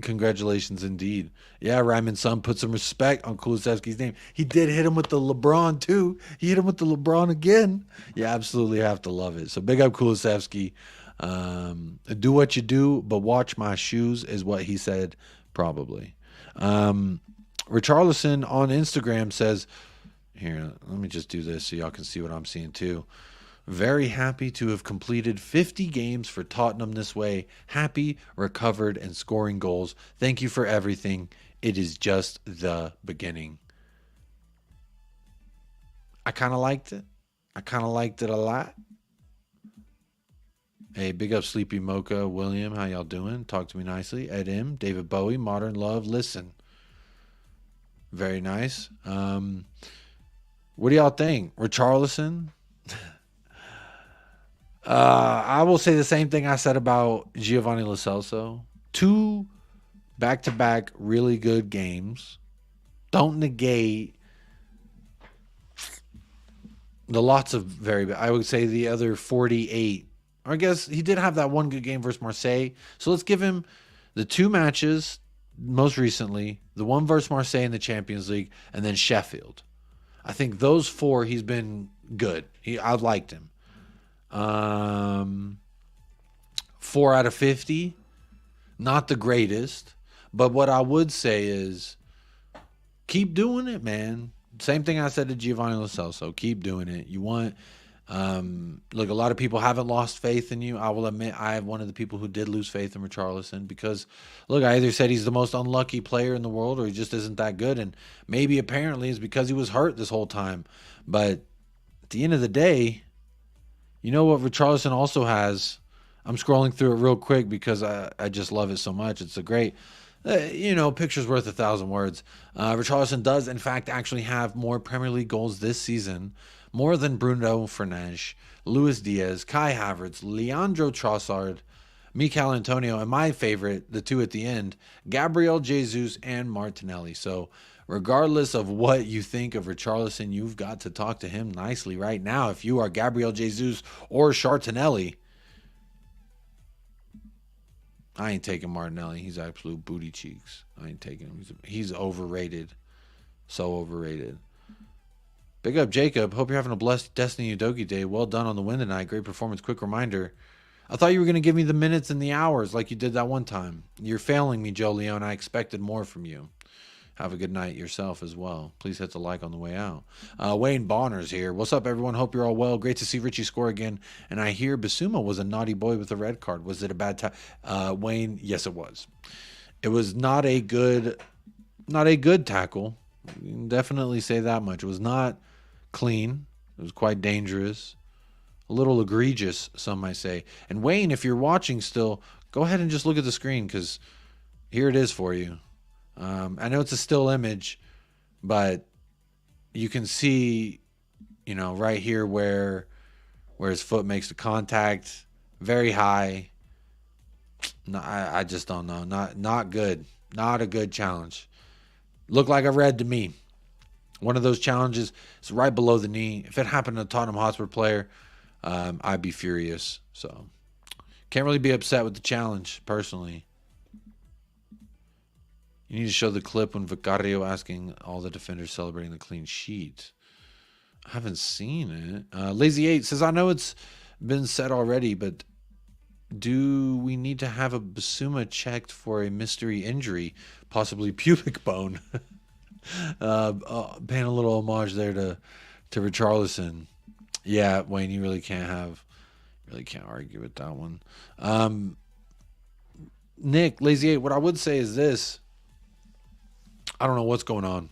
Congratulations indeed. Yeah, Ryman's son put some respect on KULUSEVSKI's name. He did hit him with the LeBron too. He hit him with the LeBron again. You absolutely have to love it. So big up KULUSEVSKI. Do what you do, but watch my shoes is what he said, probably. Richarlison on Instagram says, here, let me just do this so y'all can see what I'm seeing too. Very happy to have completed 50 games for Tottenham this way. Happy, recovered, and scoring goals. Thank you for everything. It is just the beginning. I kind of liked it. I kind of liked it a lot. Hey, big up Sleepy Mocha, William. How y'all doing? Talk to me nicely. Ed M, David Bowie, Modern Love, Listen. Very nice. What do y'all think? Richarlison? I will say the same thing I said about Giovanni Lo Celso. 2 back-to-back really good games. Don't negate the lots of very bad. I would say the other 48. I guess he did have that one good game versus Marseille. So let's give him the 2 matches most recently, the one versus Marseille in the Champions League, and then Sheffield. I think those 4 he's been good. I liked him. 4 out of 50, not the greatest. But what I would say is keep doing it, man. Same thing I said to Giovanni Lo Celso. Keep doing it. You want... look, a lot of people haven't lost faith in you. I will admit I am one of the people who did lose faith in Richarlison because, look, I either said he's the most unlucky player in the world or he just isn't that good, and maybe apparently it's because he was hurt this whole time. But at the end of the day, you know what Richarlison also has? I'm scrolling through it real quick because I just love it so much. It's a great... picture's worth 1,000 words. Richarlison does, in fact, actually have more Premier League goals this season, more than Bruno Fernandes, Luis Diaz, Kai Havertz, Leandro Trossard, Mikel Antonio, and my favorite, the 2 at the end, Gabriel Jesus and Martinelli. So regardless of what you think of Richarlison, you've got to talk to him nicely right now. If you are Gabriel Jesus or Martinelli, I ain't taking Martinelli. He's absolute booty cheeks. I ain't taking him. He's overrated. So overrated. Big up, Jacob. Hope you're having a blessed Destiny Udogi day. Well done on the win tonight. Great performance. Quick reminder. I thought you were going to give me the minutes and the hours like you did that one time. You're failing me, Joe Leone. I expected more from you. Have a good night yourself as well. Please hit the like on the way out. Wayne Bonner's here. What's up, everyone? Hope you're all well. Great to see Richie score again. And I hear Bissouma was a naughty boy with a red card. Was it a bad time? Wayne, yes, it was. It was not a good tackle. You can definitely say that much. It was not clean. It was quite dangerous. A little egregious, some might say. And Wayne, if you're watching still, go ahead and just look at the screen, because here it is for you. I know it's a still image, but you can see, you know, right here where his foot makes the contact, very high. No, I just don't know. Not good. Not a good challenge. Looked like a red to me. One of those challenges is right below the knee. If it happened to a Tottenham Hotspur player, I'd be furious. So can't really be upset with the challenge personally. You need to show the clip when Vicario asking all the defenders celebrating the clean sheet. I haven't seen it. Lazy 8 says, I know it's been said already, but do we need to have a Bissouma checked for a mystery injury, possibly pubic bone? Paying a little homage there to Richarlison. Yeah, Wayne, you really can't argue with that one. Nick, Lazy 8, what I would say is this. I don't know what's going on.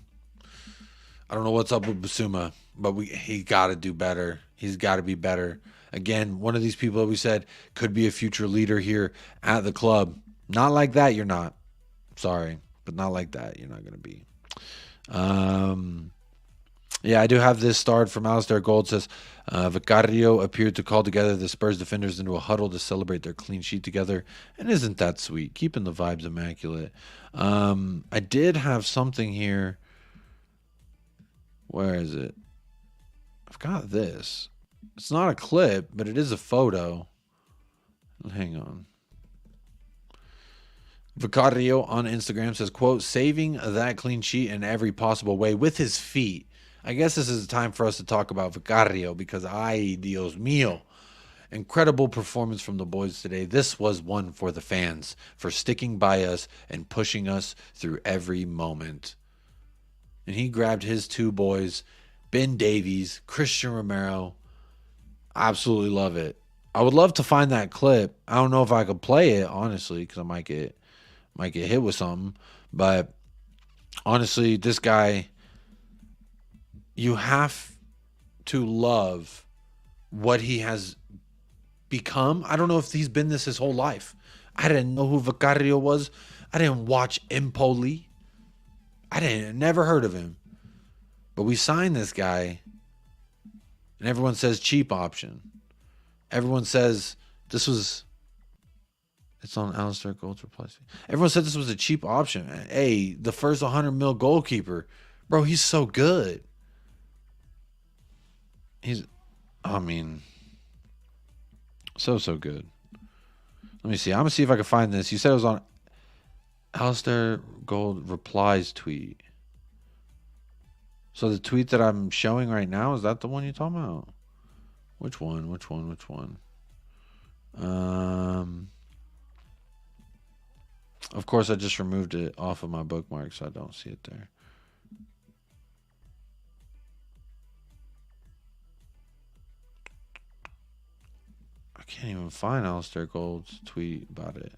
I don't know what's up with Bissouma, but he got to do better. He's got to be better. Again, one of these people that we said could be a future leader here at the club. Not like that, you're not. Sorry, but not like that, you're not going to be. Yeah, I do have this starred from Alistair Gold. Says, Vicario appeared to call together the Spurs defenders into a huddle to celebrate their clean sheet together. And isn't that sweet? Keeping the vibes immaculate. I did have something here. Where is it? I've got this. It's not a clip, but it is a photo. Hang on. Vicario on Instagram says, quote, saving that clean sheet in every possible way with his feet. I guess this is the time for us to talk about Vicario because, ay, Dios mío. Incredible performance from the boys today. This was one for the fans, for sticking by us and pushing us through every moment. And he grabbed his two boys, Ben Davies, Christian Romero. Absolutely love it. I would love to find that clip. I don't know if I could play it, honestly, because I might get hit with something. But honestly, this guy, you have to love what he has become. I don't know if he's been this his whole life. I didn't know who Vicario was. I didn't watch Empoli. Never heard of him. But we signed this guy, and everyone says cheap option. Everyone says this was... It's on Alistair Gold's replies. Everyone said this was a cheap option. Hey, the first 100 mil goalkeeper. Bro, he's so good. So good. Let me see. I'm going to see if I can find this. You said it was on Alistair Gold replies tweet. So the tweet that I'm showing right now, is that the one you're talking about? Which one? Of course, I just removed it off of my bookmark, so I don't see it there. I can't even find Alistair Gold's tweet about it.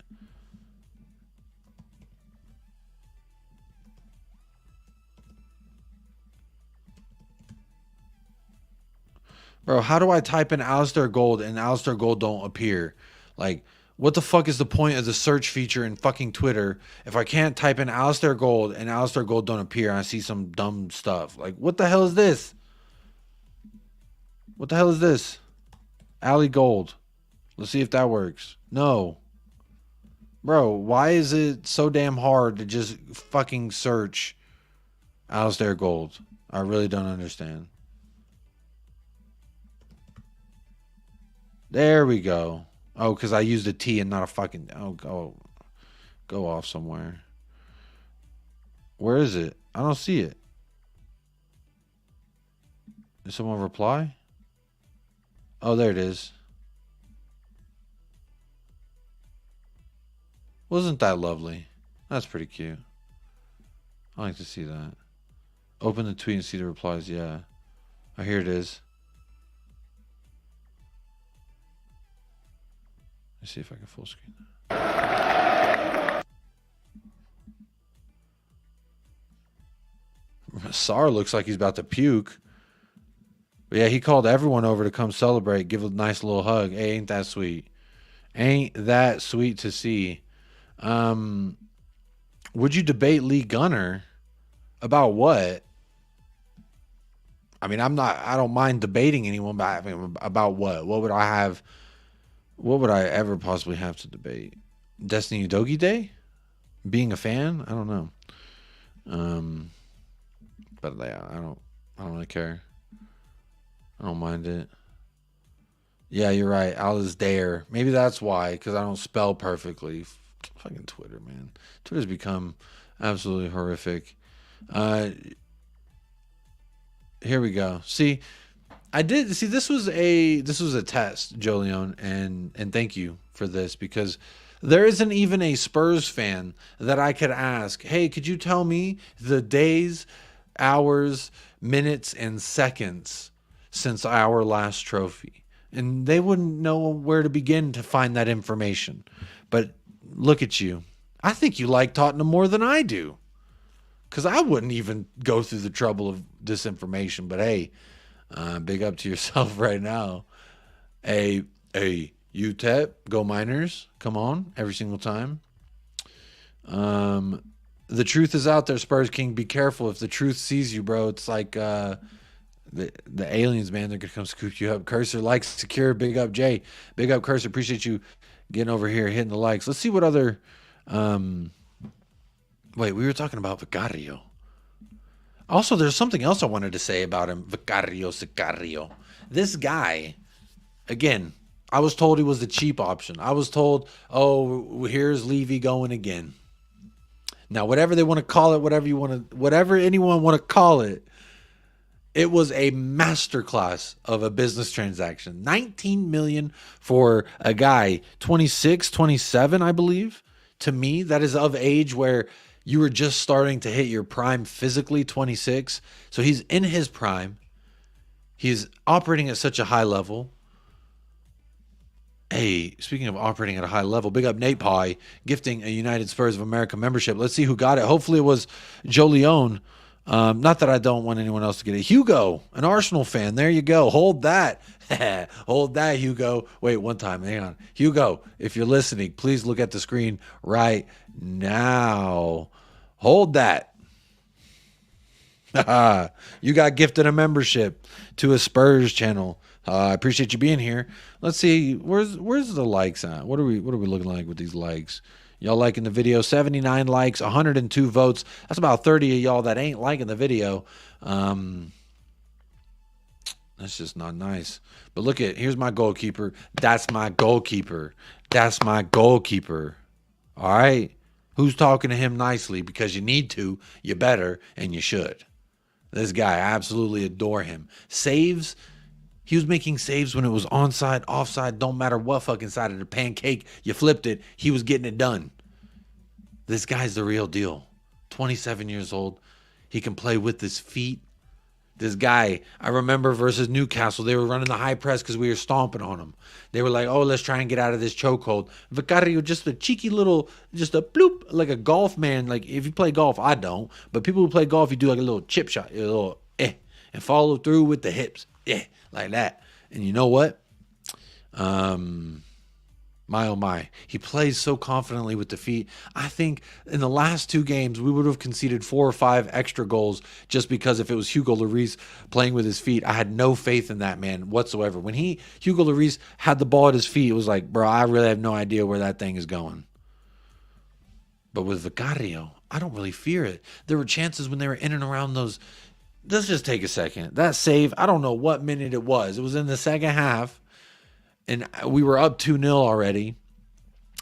Bro, how do I type in Alistair Gold and Alistair Gold don't appear? Like, what the fuck is the point of the search feature in fucking Twitter if I can't type in Alistair Gold and Alistair Gold don't appear and I see some dumb stuff? Like, what the hell is this? What the hell is this? Ali Gold. Let's see if that works. No. Bro, why is it so damn hard to just fucking search Alistair Gold? I really don't understand. There we go. Oh, because I used a T and not a fucking... Oh, go off somewhere. Where is it? I don't see it. Did someone reply? Oh, there it is. Wasn't that lovely? That's pretty cute. I like to see that. Open the tweet and see the replies. Yeah. Oh, here it is. Let's see if I can full screen that. Sar looks like he's about to puke. But yeah, he called everyone over to come celebrate, give a nice little hug. Hey, ain't that sweet? Ain't that sweet to see. Would you debate Lee Gunner about what? I mean, I don't mind debating anyone, but I mean, about what? What would I ever possibly have to debate? Destiny Dogi Day? Being a fan? I don't know. But yeah, I don't really care. I don't mind it. Yeah, you're right. Alice Dare. Maybe that's why, because I don't spell perfectly. Fucking Twitter, man. Twitter's become absolutely horrific. Here we go. See, this was a test, Jolion, and thank you for this, because there isn't even a Spurs fan that I could ask, hey, could you tell me the days, hours, minutes, and seconds since our last trophy? And they wouldn't know where to begin to find that information. But look at you. I think you like Tottenham more than I do, because I wouldn't even go through the trouble of disinformation. But hey, big up to yourself right now. Hey, UTEP, go Miners. Come on, every single time. The truth is out there, Spurs King. Be careful. If the truth sees you, bro, it's like the aliens, man. They're going to come scoop you up. Cursor, like, secure. Big up, Jay. Big up, Cursor. Appreciate you getting over here, hitting the likes. Let's see what other... Wait, we were talking about Vicario. Also, there's something else I wanted to say about him. Sicario. This guy, again, I was told he was the cheap option. I was told, oh, here's Levy going again. Now, whatever they want to call it, whatever anyone want to call it, it was a masterclass of a business transaction. 19 million for a guy, 26, 27, I believe. To me, that is of age where you were just starting to hit your prime physically, 26. So he's in his prime. He's operating at such a high level. Hey, speaking of operating at a high level, big up Nate Pie, gifting a United Spurs of America membership. Let's see who got it. Hopefully it was Joe Leone. Not that I don't want anyone else to get it. Hugo, an Arsenal fan. There you go. Hold that. Hold that, Hugo. Wait, one time. Hang on. Hugo, if you're listening, please look at the screen right now. Hold that. You got gifted a membership to a Spurs channel. I appreciate you being here. Let's see. Where's the likes at? What are we looking like with these likes? Y'all liking the video? 79 likes, 102 votes. That's about 30 of y'all that ain't liking the video. That's just not nice. But look at, here's my goalkeeper. That's my goalkeeper. That's my goalkeeper. All right? Who's talking to him nicely? Because you need to, you better, and you should. This guy, I absolutely adore him. Saves. He was making saves when it was onside, offside, don't matter what fucking side of the pancake you flipped it, he was getting it done. This guy's the real deal. 27 years old. He can play with his feet. This guy, I remember versus Newcastle, they were running the high press because we were stomping on them. They were like, oh, let's try and get out of this chokehold. Vicario, just a cheeky little, just a bloop, like a golf man. Like if you play golf, I don't. But people who play golf, you do like a little chip shot, a little and follow through with the hips. Like that. And you know what? My oh my. He plays so confidently with the feet. I think in the last two games, we would have conceded 4 or 5 extra goals just because if it was Hugo Lloris playing with his feet, I had no faith in that man whatsoever. When Hugo Lloris had the ball at his feet, it was like, bro, I really have no idea where that thing is going. But with Vicario, I don't really fear it. There were chances when they were in and around those. Let's just take a second. That save, I don't know what minute it was. It was in the second half. And we were up 2-0 already.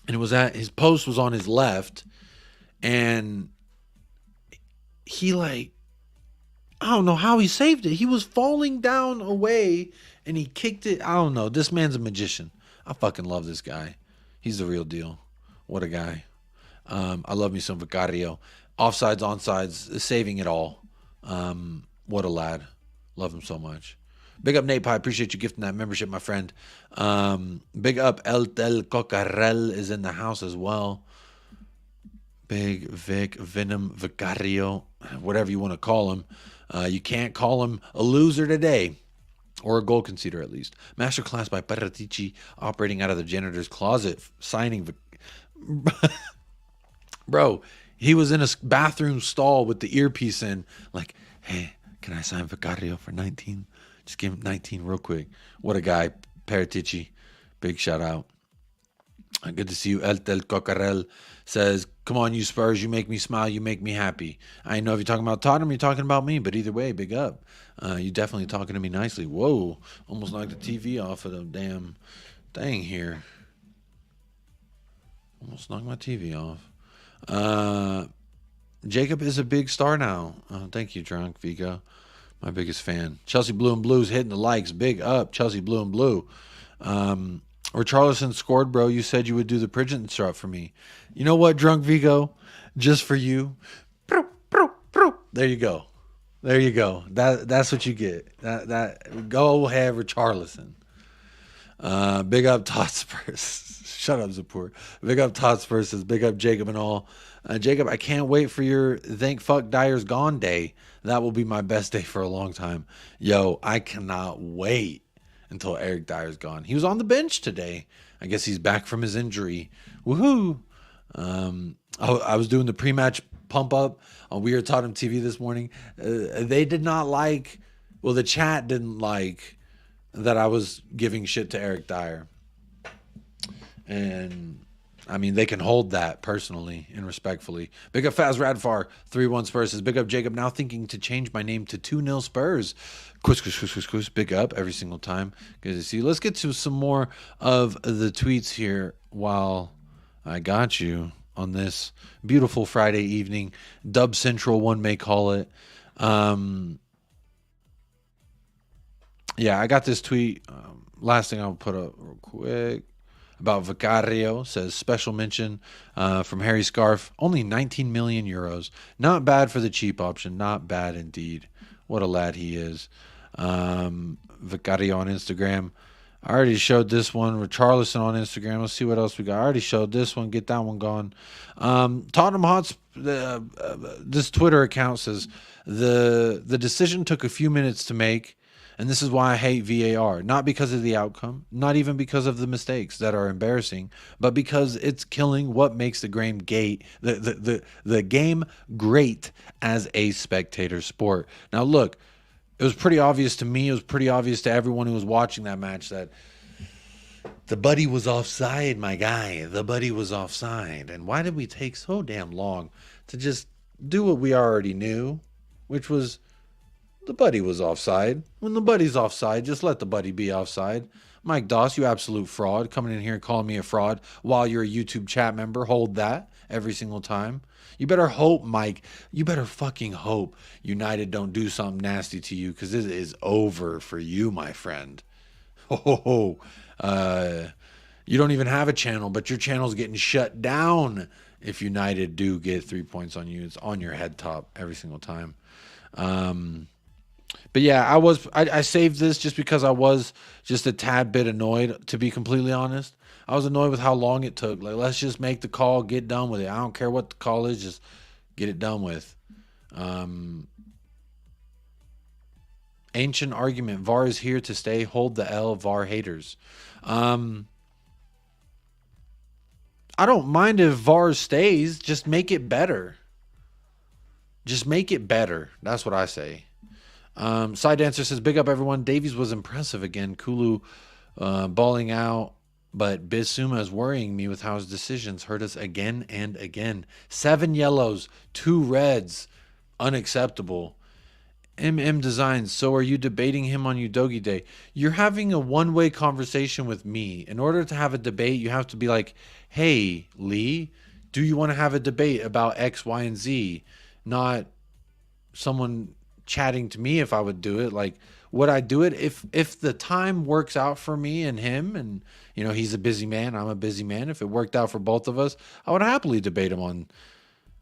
And it was his post was on his left. And he I don't know how he saved it. He was falling down away and he kicked it. I don't know. This man's a magician. I fucking love this guy. He's the real deal. What a guy. I love me some Vicario. Offsides, onsides, saving it all. What a lad. Love him so much. Big up Nate Pie. Appreciate you gifting that membership, my friend. Big up El Tel Cocarel is in the house as well. Big Vic, Venom, Vicario, whatever you want to call him. You can't call him a loser today. or a goal conceder at least. Masterclass by Paratici operating out of the janitor's closet, signing. Bro, he was in a bathroom stall with the earpiece in, like, hey, can I sign Vicario for 19? Just give him 19 real quick. What a guy, Paratici. Big shout out. Good to see you. El Cocarel says, come on, you Spurs. You make me smile. You make me happy. I know if you're talking about Tottenham, you're talking about me. But either way, big up. You definitely talking to me nicely. Whoa. Almost knocked the TV off of the damn thing here. Almost knocked my TV off. Jacob is a big star now. Thank you, Drunk Vigo. My biggest fan. Chelsea Blue and Blues hitting the likes. Big up, Chelsea Blue and Blue. Richarlison scored, bro. You said you would do the Pridgeon strut for me. You know what, Drunk Vigo? Just for you. There you go. There you go. That's what you get. That go ahead, Richarlison. Big up Totspurs. Shut up, Zapur. Big up Totspurs says big up Jacob and all. Jacob, I can't wait for your thank fuck Dyer's gone day. That will be my best day for a long time. Yo, I cannot wait until Eric Dyer's gone. He was on the bench today. I guess he's back from his injury. Woohoo! I was doing the pre-match pump up on We Are Tottenham TV this morning. They did not like, well, the chat didn't like that I was giving shit to Eric Dyer. And I mean, they can hold that personally and respectfully. Big up Faz Radfar, 3-1 Spurs says, big up Jacob, now thinking to change my name to 2-0 Spurs. Quis. Big up every single time. Good to see you. Let's get to some more of the tweets here while I got you on this beautiful Friday evening. Dub Central, one may call it. Yeah, I got this tweet. Last thing I'll put up real quick. About Vicario, says special mention from Harry Scarf. Only 19 million euros. Not bad for the cheap option. Not bad indeed. What a lad he is. Vicario on Instagram. I already showed this one. Richarlison on Instagram. Let's see what else we got. I already showed this one. Get that one gone. Tottenham Hotspur. This Twitter account says the decision took a few minutes to make. And this is why I hate VAR. Not because of the outcome, not even because of the mistakes that are embarrassing, but because it's killing what makes the game the game great as a spectator sport. Now, look, it was pretty obvious to me. It was pretty obvious to everyone who was watching that match that the buddy was offside, my guy. The buddy was offside. And why did we take so damn long to just do what we already knew, which was the buddy was offside. When the buddy's offside, just let the buddy be offside. Mike Doss, you absolute fraud, coming in here and calling me a fraud while you're a YouTube chat member. Hold that every single time. You better hope, Mike. You better fucking hope United don't do something nasty to you, because this is over for you, my friend. You don't even have a channel, but your channel's getting shut down if United do get 3 points on you. It's on your head top every single time. But yeah, I saved this just because I was just a tad bit annoyed, to be completely honest. I was annoyed with how long it took. Like, let's just make the call, get done with it. I don't care what the call is, just get it done with. Ancient argument. VAR is here to stay. Hold the L, VAR haters. I don't mind if VAR stays. Just make it better. Just make it better. That's what I say. Side Dancer says, big up everyone. Davies was impressive again. Kulu balling out, but Bissouma is worrying me with how his decisions hurt us again and again. 7 yellows, 2 reds. Unacceptable. MM Designs, so are you debating him on Udogi Day? You're having a one-way conversation with me. In order to have a debate, you have to be like, hey, Lee, do you want to have a debate about X, Y, and Z? Not someone chatting to me if I would do it. Like, would I do it if the time works out for me and him, and you know, he's a busy man, I'm a busy man. If it worked out for both of us, I would happily debate him on,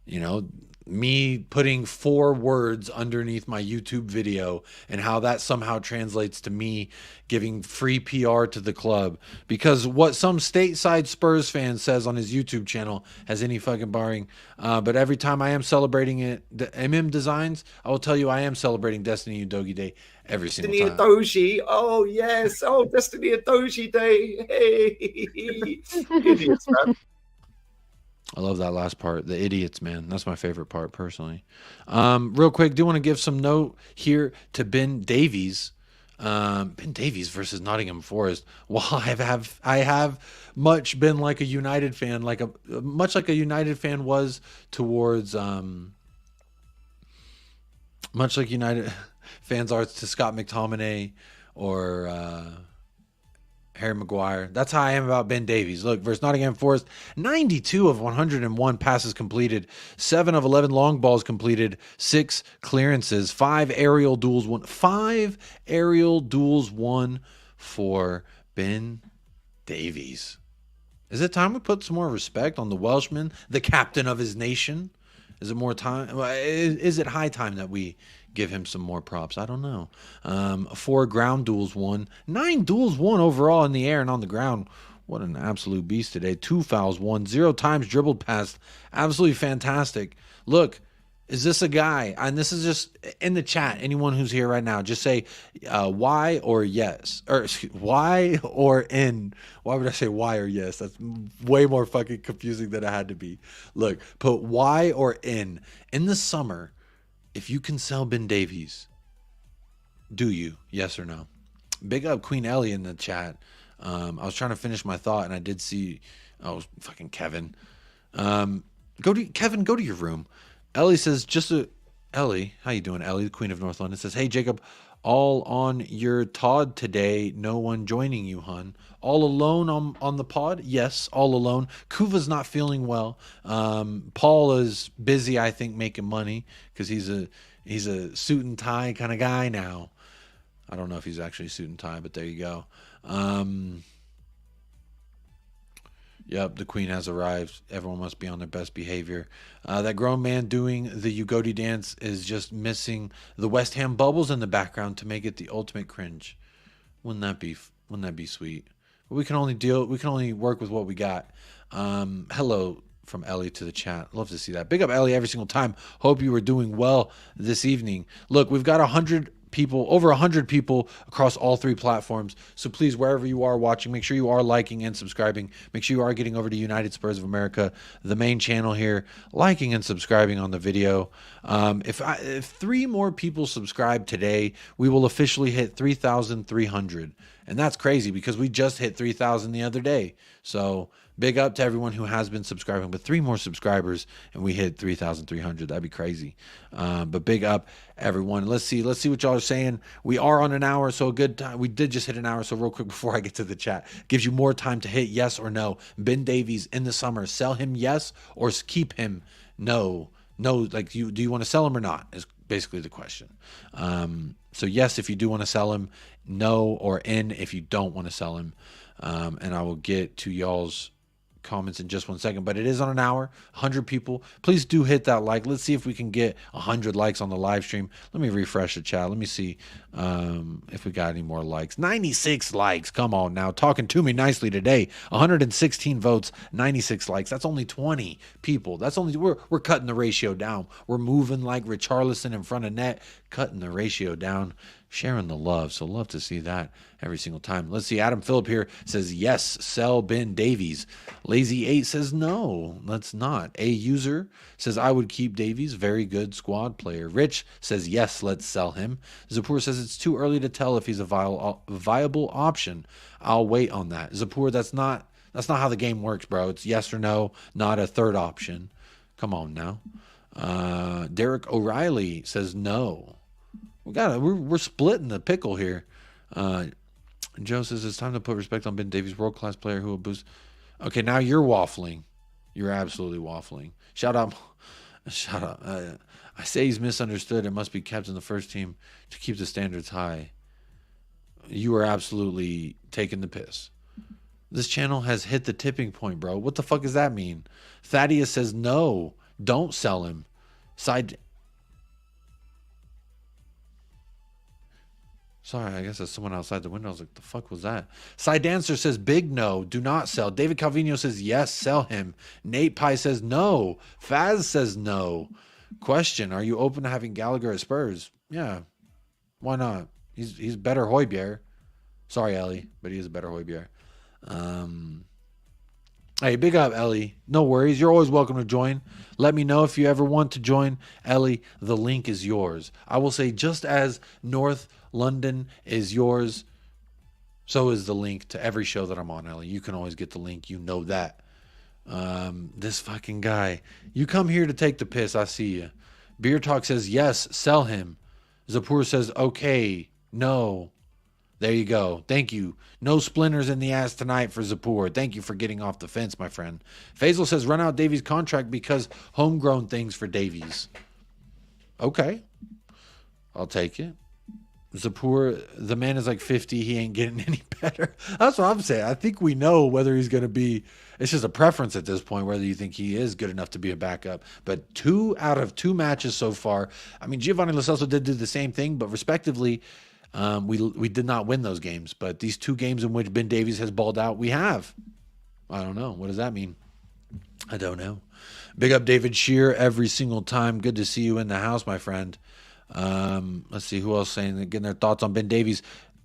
you know, me putting 4 words underneath my YouTube video and how that somehow translates to me giving free PR to the club, because what some stateside Spurs fan says on his YouTube channel has any fucking bearing. But every time I am celebrating it, the MM Designs, I will tell you I am celebrating Destiny Udogi Day every single Destiny time. Udogi. Oh, yes. Oh, Destiny Udogi Day. Hey. Idiots, man. I love that last part. The idiots, man. That's my favorite part, personally. Real quick, do want to give some note here to Ben Davies. Ben Davies versus Nottingham Forest. Well, I have much been like a United fan, much like a United fan was towards much like United fans are to Scott McTominay or Harry Maguire. That's how I am about Ben Davies. Look, versus Nottingham Forest, 92 of 101 passes completed, 7 of 11 long balls completed, 6 clearances, 5 aerial duels won. 5 aerial duels won for Ben Davies. Is it time we put some more respect on the Welshman, the captain of his nation? Is it more time? Is it high time that we give him some more props? I don't know. 4 ground duels won. 9 duels won overall in the air and on the ground. What an absolute beast today. 2 fouls won. 0 times dribbled past. Absolutely fantastic. Look, is this a guy? And this is just in the chat. Anyone who's here right now, just say Y or yes. Or Y or N. Why would I say Y or yes? That's way more fucking confusing than it had to be. Look, put Y or N. In the summer, if you can sell Ben Davies, do you? Yes or no? Big up Queen Ellie in the chat. I was trying to finish my thought, and I did see, oh, fucking Kevin. Kevin, go to your room. Ellie says, Ellie, how you doing, Ellie, the Queen of North London, says, hey, Jacob, all on your Todd today, no one joining you, hun. All alone on the pod? Yes, all alone. Kuva's not feeling well. Paul is busy, I think, making money because he's a suit and tie kind of guy now. I don't know if he's actually suit and tie, but there you go. Yep, the queen has arrived. Everyone must be on their best behavior. That grown man doing the Ugodi dance is just missing the West Ham bubbles in the background to make it the ultimate cringe. Wouldn't that be sweet? But we can only work with what we got. Hello from Ellie to the chat. Love to see that. Big up Ellie every single time. Hope you were doing well this evening. Look, we've got 100 people, over 100 people across all 3 platforms. So please, wherever you are watching, make sure you are liking and subscribing. Make sure you are getting over to United Spurs of America, the main channel here, liking and subscribing on the video. If 3 more people subscribe today, we will officially hit 3,300. And that's crazy because we just hit 3,000 the other day. So big up to everyone who has been subscribing, but 3 more subscribers and we hit 3,300. That'd be crazy. But big up everyone. Let's see what y'all are saying. We are on an hour, so a good time. We did just hit an hour. So real quick before I get to the chat, gives you more time to hit yes or no. Ben Davies in the summer, sell him yes or keep him no. Like do you want to sell him or not is basically the question. So yes, if you do want to sell him, no or in if you don't want to sell him. And I will get to y'all's comments in just 1 second, but it is on an hour. 100 people, please do hit that like. Let's see if we can get 100 likes on the live stream. Let me refresh the chat. Let me see if we got any more likes. 96 likes. Come on now, talking to me nicely today. 116 votes, 96 likes. That's only 20 people. That's only we're cutting the ratio down. We're moving like Richarlison in front of net, cutting the ratio down, sharing the love. So love to see that every single time. Let's see. Adam Phillip here says yes, sell Ben Davies. Lazy 8 says no, let's not. A user says I would keep Davies. Very good squad player. Rich says yes, let's sell him. Zapur says it's too early to tell if he's a viable option. I'll wait on that. Zapur, that's not how the game works, bro. It's yes or no, not a third option. Come on now. Derek O'Reilly says no. We're splitting the pickle here. Joe says it's time to put respect on Ben Davies, world-class player who will boost. Okay, now you're waffling. You're absolutely waffling. Shout out. I say he's misunderstood and must be kept in the first team to keep the standards high. You are absolutely taking the piss. This channel has hit the tipping point, bro. What the fuck does that mean? Thaddeus says no, don't sell him. Side. Sorry, I guess there's someone outside the window. I was like, the fuck was that? Side Dancer says, big no, do not sell. David Calvino says, yes, sell him. Nate Pye says, no. Faz says, no. Question, are you open to having Gallagher at Spurs? Yeah, why not? He's better Højbjerg. Sorry, Ellie, but he is a better Højbjerg. Hey, big up, Ellie. No worries. You're always welcome to join. Let me know if you ever want to join. Ellie, the link is yours. I will say, just as North London is yours, so is the link to every show that I'm on, Ellie. You can always get the link. You know that. This fucking guy. You come here to take the piss. I see you. Beer Talk says, yes, sell him. Zapur says, okay, no. There you go. Thank you. No splinters in the ass tonight for Zapur. Thank you for getting off the fence, my friend. Faisal says, run out Davies' contract because homegrown things for Davies. Okay. I'll take it. Zapur, the man is like 50. He ain't getting any better. That's what I'm saying. I think we know whether he's going to be, it's just a preference at this point, whether you think he is good enough to be a backup. But 2 out of 2 matches so far. I mean, Giovanni Lo Celso did do the same thing, but respectively, we did not win those games. But these 2 games in which Ben Davies has balled out, we have. I don't know. What does that mean? I don't know. Big up David Shear every single time. Good to see you in the house, my friend. Let's see who else saying, getting their thoughts on Ben Davies.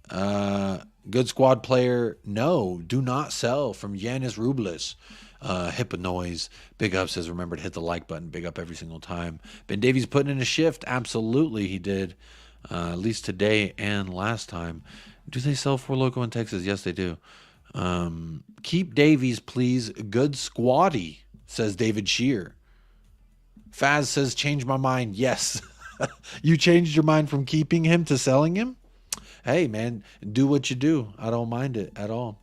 Good squad player. No, do not sell from Yanis Rubles. Hippa Noise. Big up says, remember to hit the like button. Big up every single time. Ben Davies putting in a shift. Absolutely, he did. At least today and last time. Do they sell for Loco in Texas? Yes, they do. Keep Davies, please. Good squatty, says David Shear. Faz says, change my mind. Yes. You changed your mind from keeping him to selling him? Hey, man, do what you do. I don't mind it at all.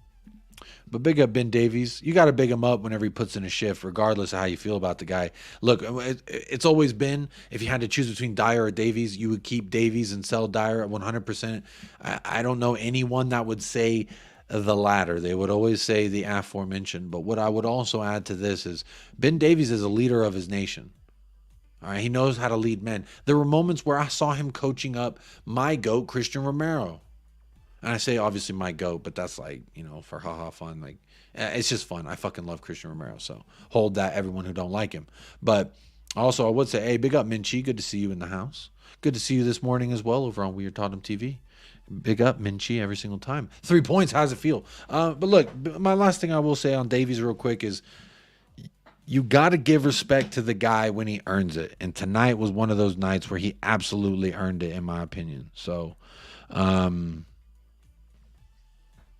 But big up Ben Davies. You got to big him up whenever he puts in a shift, regardless of how you feel about the guy. Look, it's always been, if you had to choose between Dyer or Davies, you would keep Davies and sell Dyer at 100%. I don't know anyone that would say the latter. They would always say the aforementioned. But what I would also add to this is Ben Davies is a leader of his nation. All right, he knows how to lead men. There were moments where I saw him coaching up my GOAT, Christian Romero. And I say, obviously, my GOAT, but that's like, you know, for haha fun. Like, it's just fun. I fucking love Christian Romero. So hold that, everyone who don't like him. But also, I would say, hey, big up, Minchie. Good to see you in the house. Good to see you this morning as well over on Weird Totem TV. Big up, Minchie, every single time. 3 points. How does it feel? But look, my last thing I will say on Davies real quick is, you got to give respect to the guy when he earns it. And tonight was one of those nights where he absolutely earned it, in my opinion. So,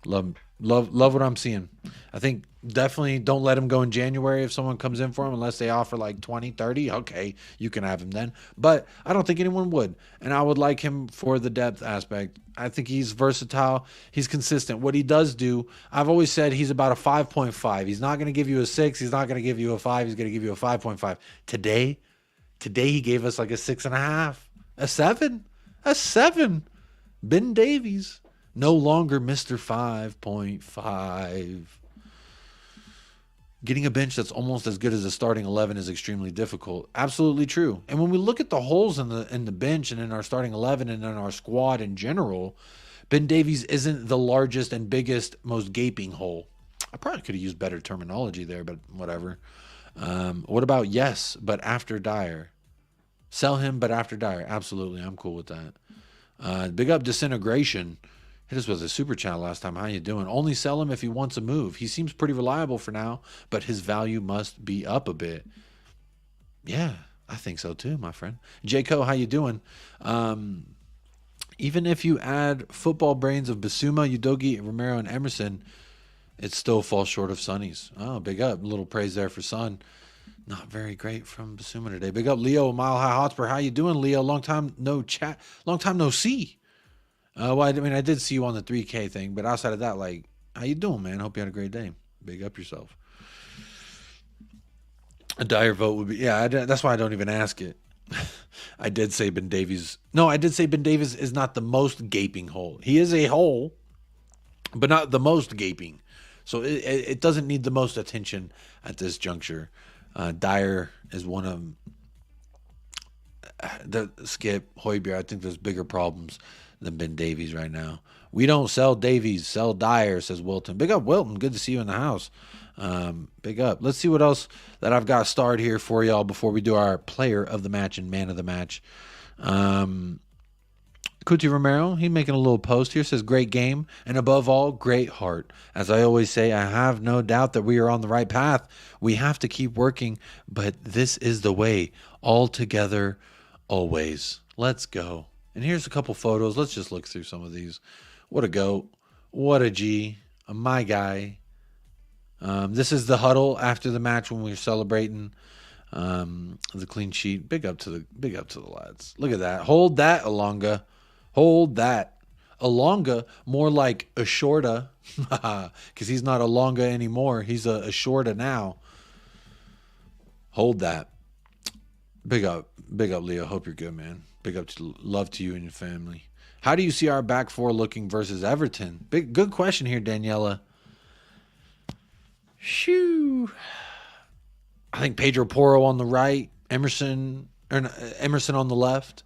love what I'm seeing. I think definitely don't let him go in January if someone comes in for him, unless they offer like 20, 30. Okay, you can have him then. But I don't think anyone would. And I would like him for the depth aspect. I think he's versatile. He's consistent. What he does do, I've always said he's about a 5.5. He's not going to give you a 6. He's not going to give you a 5. He's going to give you a 5.5. Today he gave us like a 6.5, a 7, a 7. Ben Davies, no longer Mr. 5.5. Getting a bench that's almost as good as a starting 11 is extremely difficult. Absolutely true. And when we look at the holes in the bench and in our starting 11 and in our squad in general, Ben Davies isn't the largest and biggest, most gaping hole. I probably could have used better terminology there, but whatever. What about yes, but after Dyer? Sell him, but after Dyer. Absolutely, I'm cool with that. Big up Disintegration. Hit us with a super chat last time. How you doing? Only sell him if he wants a move. He seems pretty reliable for now, but his value must be up a bit. Yeah, I think so too, my friend. J-Co, how you doing? Even if you add football brains of Bissouma, Udogi, Romero, and Emerson, it still falls short of Sonny's. Oh, big up. A little praise there for Son. Not very great from Bissouma today. Big up, Leo, Mile High Hotspur. How you doing, Leo? Long time no chat. Long time no see. Well, I mean, I did see you on the 3K thing, but outside of that, like, how you doing, man? Hope you had a great day. Big up yourself. A Dyer vote would be, yeah, that's why I don't even ask it. I did say Ben Davies. No, I did say Ben Davies is not the most gaping hole. He is a hole, but not the most gaping. So it doesn't need the most attention at this juncture. Dyer is one of the Skip Hoiberg, I think there's bigger problems than Ben Davies right now. We don't sell Davies, sell Dyer, says Wilton. Big up, Wilton. Good to see you in the house. Big up. Let's see what else that I've got starred here for y'all before we do our player of the match and man of the match. Cuti Romero, he making a little post here, says great game and above all, great heart. As I always say, I have no doubt that we are on the right path. We have to keep working, but this is the way. All together, always. Let's go. And here's a couple photos. Let's just look through some of these. What a goat. What a G. My guy. This is the huddle after the match when we were celebrating the clean sheet. Big up to the lads. Look at that. Hold that, Alonga. Hold that. Alonga, more like a Shorta, because he's not Alonga anymore. He's a Shorta now. Hold that. Big up, Leo. Hope you're good, man. Big up to love to you and your family. How do you see our back four looking versus Everton? Good question here, Daniela. Shoo. I think Pedro Porro on the right, Emerson on the left.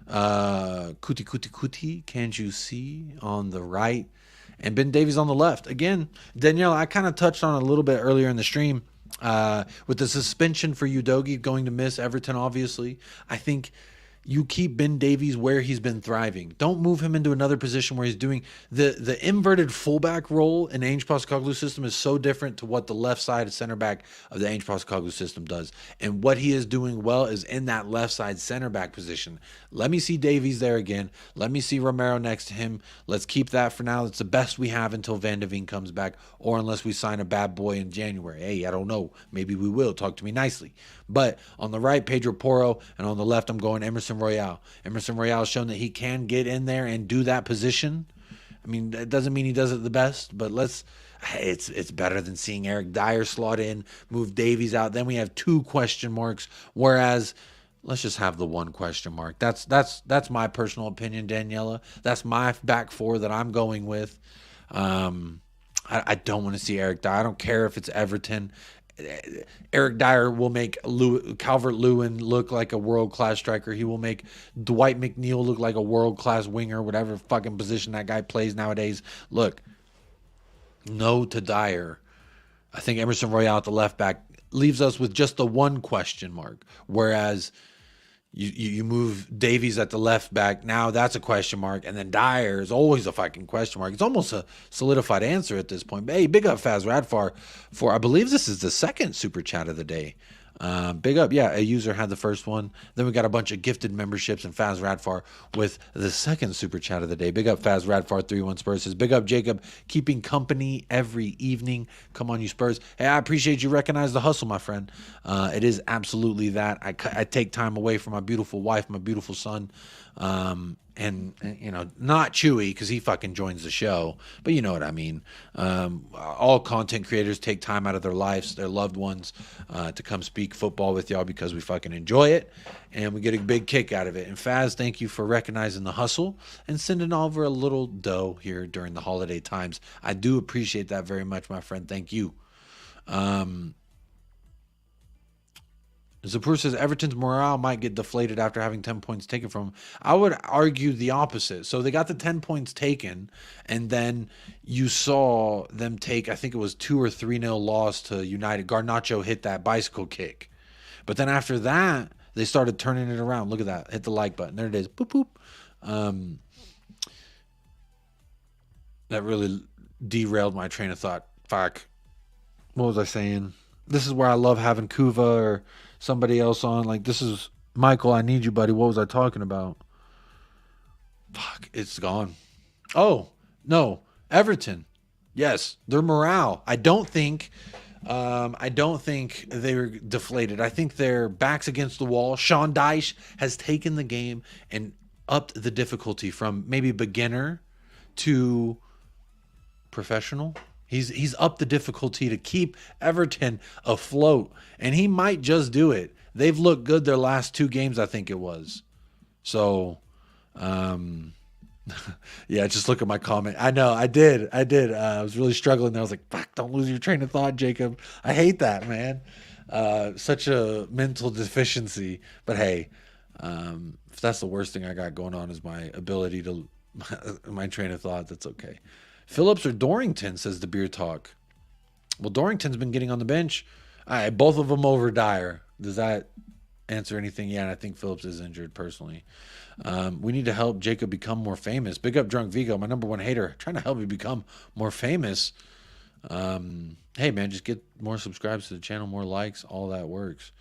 Kuti, can't you see, on the right, and Ben Davies on the left. Again, Danielle, I kind of touched on it a little bit earlier in the stream with the suspension for Udogie going to miss Everton, obviously. I think you keep Ben Davies where he's been thriving. Don't move him into another position where he's doing the inverted fullback role in Ange Postecoglou's system is so different to what the left side center back of the Ange Postecoglou system does. And what he is doing well is in that left side center back position. Let me see Davies there again. Let me see Romero next to him. Let's keep that for now. It's the best we have until Van de Ven comes back, or unless we sign a bad boy in January. Hey, I don't know. Maybe we will. Talk to me nicely. But on the right, Pedro Porro, and on the left, I'm going Emerson Royale. Emerson Royale has shown that he can get in there and do that position. I mean, that doesn't mean he does it the best, but it's better than seeing Eric Dyer slot in, move Davies out. Then we have 2 question marks, whereas let's just have the 1 question mark. That's my personal opinion, Daniela. That's my back four that I'm going with. I don't want to see Eric Dyer. I don't care if it's Everton. Eric Dyer will make Calvert-Lewin look like a world-class striker. He will make Dwight McNeil look like a world-class winger, whatever fucking position that guy plays nowadays. Look, no to Dyer. I think Emerson Royale at the left back leaves us with just the 1 question mark, whereas you move Davies at the left back, now that's a question mark, and then Dyer is always a fucking question mark. It's almost a solidified answer at this point. But hey, big up Faz Radfar for, I believe this is the 2nd super chat of the day. Big up. Yeah, a user had the first one. Then we got a bunch of gifted memberships and Faz Radfar with the 2nd super chat of the day. Big up Faz Radfar 31 Spurs says, big up Jacob, keeping company every evening. Come on, you Spurs. Hey, I appreciate you recognize the hustle, my friend. It is absolutely that. I take time away from my beautiful wife, my beautiful son. And you know, not Chewy because he fucking joins the show, but you know what I mean. All content creators take time out of their lives, their loved ones, to come speak football with y'all because we fucking enjoy it and we get a big kick out of it. And Faz, thank you for recognizing the hustle and sending over a little dough here during the holiday times. I do appreciate that very much, my friend. Thank you. Zapur says Everton's morale might get deflated after having 10 points taken from them. I would argue the opposite. So they got the 10 points taken, and then you saw them take, I think it was 2 or 3-0 loss to United. Garnacho hit that bicycle kick. But then after that, they started turning it around. Look at that. Hit the like button. There it is. Boop, boop. That really derailed my train of thought. Fuck. What was I saying? This is where I love having Kuva or somebody else on. Like, this is Michael, I need you, buddy. What was I talking about? Fuck, it's gone. Oh, no. Everton. Yes, their morale. I don't think they were deflated. I think their backs against the wall. Sean Dyche has taken the game and upped the difficulty from maybe beginner to professional. He's upped the difficulty to keep Everton afloat, and he might just do it. They've looked good their last 2 games, I think it was. So, yeah, just look at my comment. I know, I did. I was really struggling there. I was like, fuck, don't lose your train of thought, Jacob. I hate that, man. Such a mental deficiency. But hey, If that's the worst thing I got going on is my ability to, my train of thought, that's okay. Phillips or Dorrington, says the Beer Talk. Well, Dorrington's been getting on the bench. All right, both of them over Dyer. Does that answer anything? Yeah, and I think Phillips is injured personally. We need to help Jacob become more famous. Big up Drunk Vigo, my number one hater, trying to help me become more famous. Hey, man, just get more subscribes to the channel, more likes, all that works.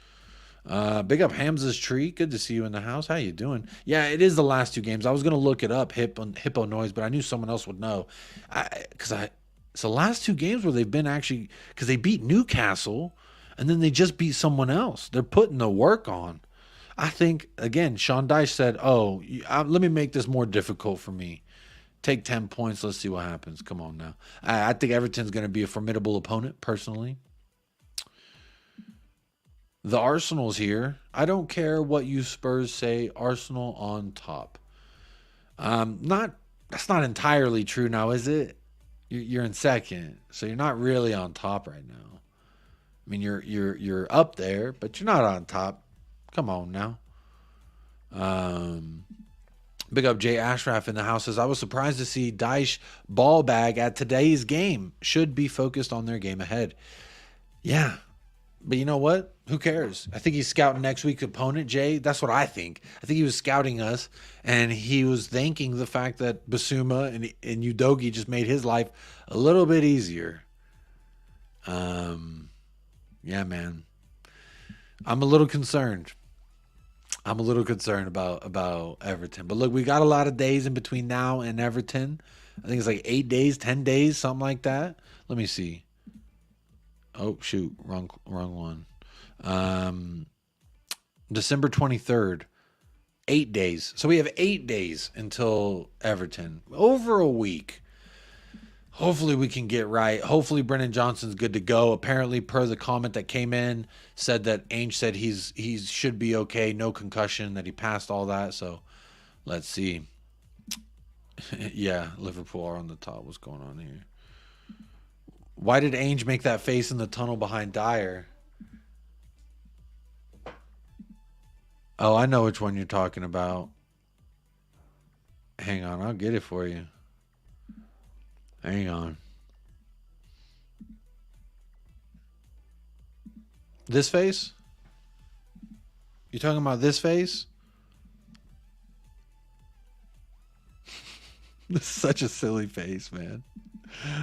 Big up Hamza's Tree. Good to see you in the house. How you doing? Yeah, it is the last 2 games. I was going to look it up, Hippo Noise, but I knew someone else would know. It's the last 2 games where they've been actually, because they beat Newcastle and then they just beat someone else. They're putting the work on. I think, again, Sean Dyche said, let me make this more difficult for me. Take 10 points. Let's see what happens. Come on now. I think Everton's going to be a formidable opponent, personally. The Arsenal's here. I don't care what you Spurs say. Arsenal on top. That's not entirely true now, is it? You're in second, so you're not really on top right now. I mean, you're up there, but you're not on top. Come on now. Big up Jay Ashraf in the house says, I was surprised to see Dyche ball bag at today's game. Should be focused on their game ahead. Yeah. But you know what? Who cares? I think he's scouting next week's opponent, Jay. That's what I think. I think he was scouting us, and he was thanking the fact that Bissouma and Udogi just made his life a little bit easier. Yeah, man. I'm a little concerned. About Everton. But look, we got a lot of days in between now and Everton. I think it's like 8 days, 10 days, something like that. Let me see. Oh, shoot. Wrong one. December 23rd. 8 days. So we have 8 days until Everton. Over a week. Hopefully we can get right. Hopefully Brennan Johnson's good to go. Apparently, per the comment that came in, said that Ainge said he should be okay, no concussion, that he passed all that. So let's see. Yeah, Liverpool are on the top. What's going on here? Why did Ainge make that face in the tunnel behind Dyer? Oh, I know which one you're talking about. Hang on, I'll get it for you. Hang on. This face? You talking about this face? This is such a silly face, man.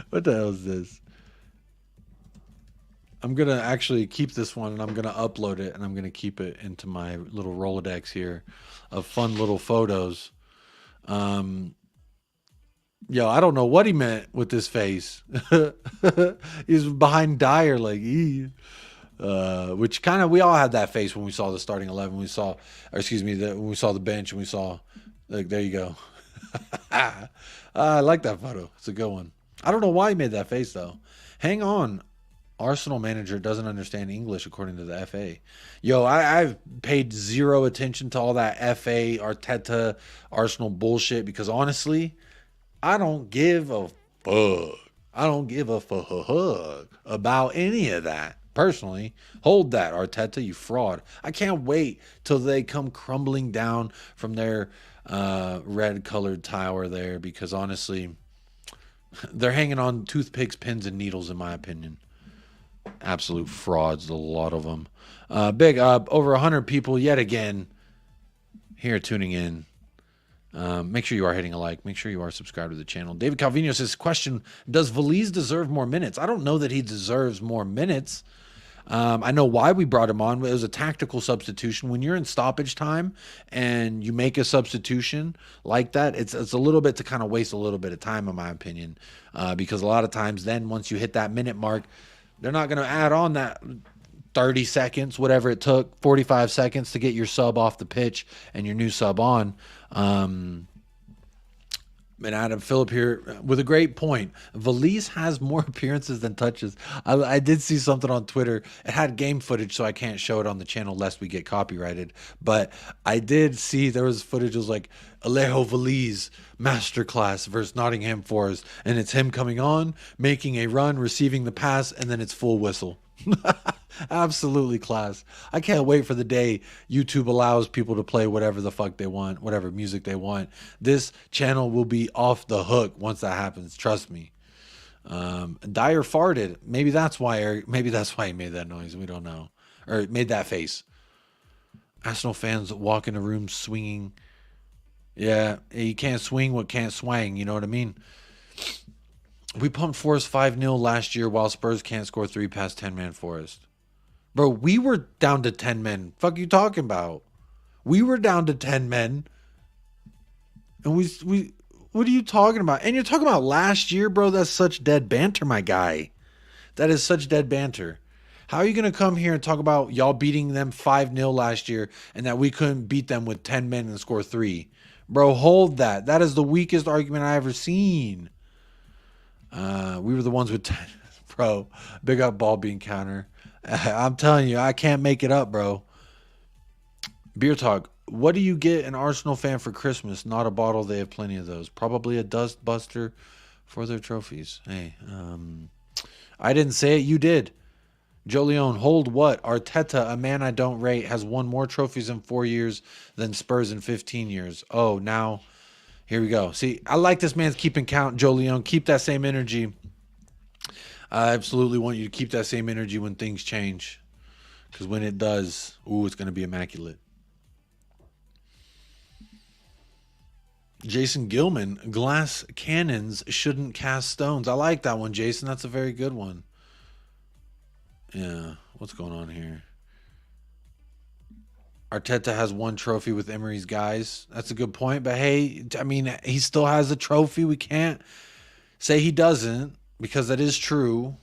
What the hell is this? I'm going to actually keep this one, and I'm going to upload it, and I'm going to keep it into my little Rolodex here of fun little photos. Yo, I don't know what he meant with this face. He's behind Dyer, like, which kind of, we all had that face when we saw the starting 11. When we saw the bench, and we saw, like, there you go. I like that photo. It's a good one. I don't know why he made that face, though. Hang on. Arsenal manager doesn't understand English, according to the FA. Yo, I've paid zero attention to all that FA, Arteta, Arsenal bullshit, because honestly, I don't give a fuck. I don't give a fuck about any of that. Personally, hold that, Arteta, you fraud. I can't wait till they come crumbling down from their red-colored tower there, because honestly, they're hanging on toothpicks, pins, and needles, in my opinion. Absolute frauds, a lot of them. Over 100 people yet again here tuning in. Make sure you are hitting a like. Make sure you are subscribed to the channel. David Calvino says, question, does Valise deserve more minutes? I don't know that he deserves more minutes. I know why we brought him on. It was a tactical substitution. When you're in stoppage time and you make a substitution like that, it's a little bit to kind of waste a little bit of time, in my opinion, because a lot of times then once you hit that minute mark, they're not going to add on that 30 seconds, whatever it took, 45 seconds to get your sub off the pitch and your new sub on. And Adam Phillip here with a great point. Valise has more appearances than touches. I did see something on Twitter. It had game footage, so I can't show it on the channel lest we get copyrighted. But I did see there was footage. It was like Alejo Valise masterclass versus Nottingham Forest. And it's him coming on, making a run, receiving the pass, and then it's full whistle. Absolutely class. I can't wait for the day YouTube allows people to play whatever the fuck they want, whatever music they want. This channel will be off the hook once that happens. Trust me. Dyer farted. Maybe that's why he made that noise. We don't know. Or made that face. Arsenal fans walk in a room swinging. Yeah, you can't swing what can't swang. You know what I mean? We pumped Forest 5-0 last year while Spurs can't score 3 past 10-man Forest. Bro, we were down to 10 men. Fuck you talking about? We were down to 10 men. And we what are you talking about? And you're talking about last year, bro? That's such dead banter, my guy. That is such dead banter. How are you going to come here and talk about y'all beating them 5-0 last year and that we couldn't beat them with 10 men and score 3? Bro, hold that. That is the weakest argument I ever seen. We were the ones with 10. Bro, big up ball being counter. I'm telling you, I can't make it up, bro. Beer talk. What do you get an Arsenal fan for Christmas? Not a bottle. They have plenty of those. Probably a dust buster for their trophies. Hey, I didn't say it. You did. Joe Leone, hold what? Arteta, a man I don't rate, has won more trophies in 4 years than Spurs in 15 years. Oh, now, here we go. See, I like this man's keeping count, Joe Leone. Keep that same energy. I absolutely want you to keep that same energy when things change. Because when it does, ooh, it's going to be immaculate. Jason Gilman, glass cannons shouldn't cast stones. I like that one, Jason. That's a very good one. Yeah, what's going on here? Arteta has 1 trophy with Emery's guys. That's a good point. But hey, I mean, he still has a trophy. We can't say he doesn't because that is true.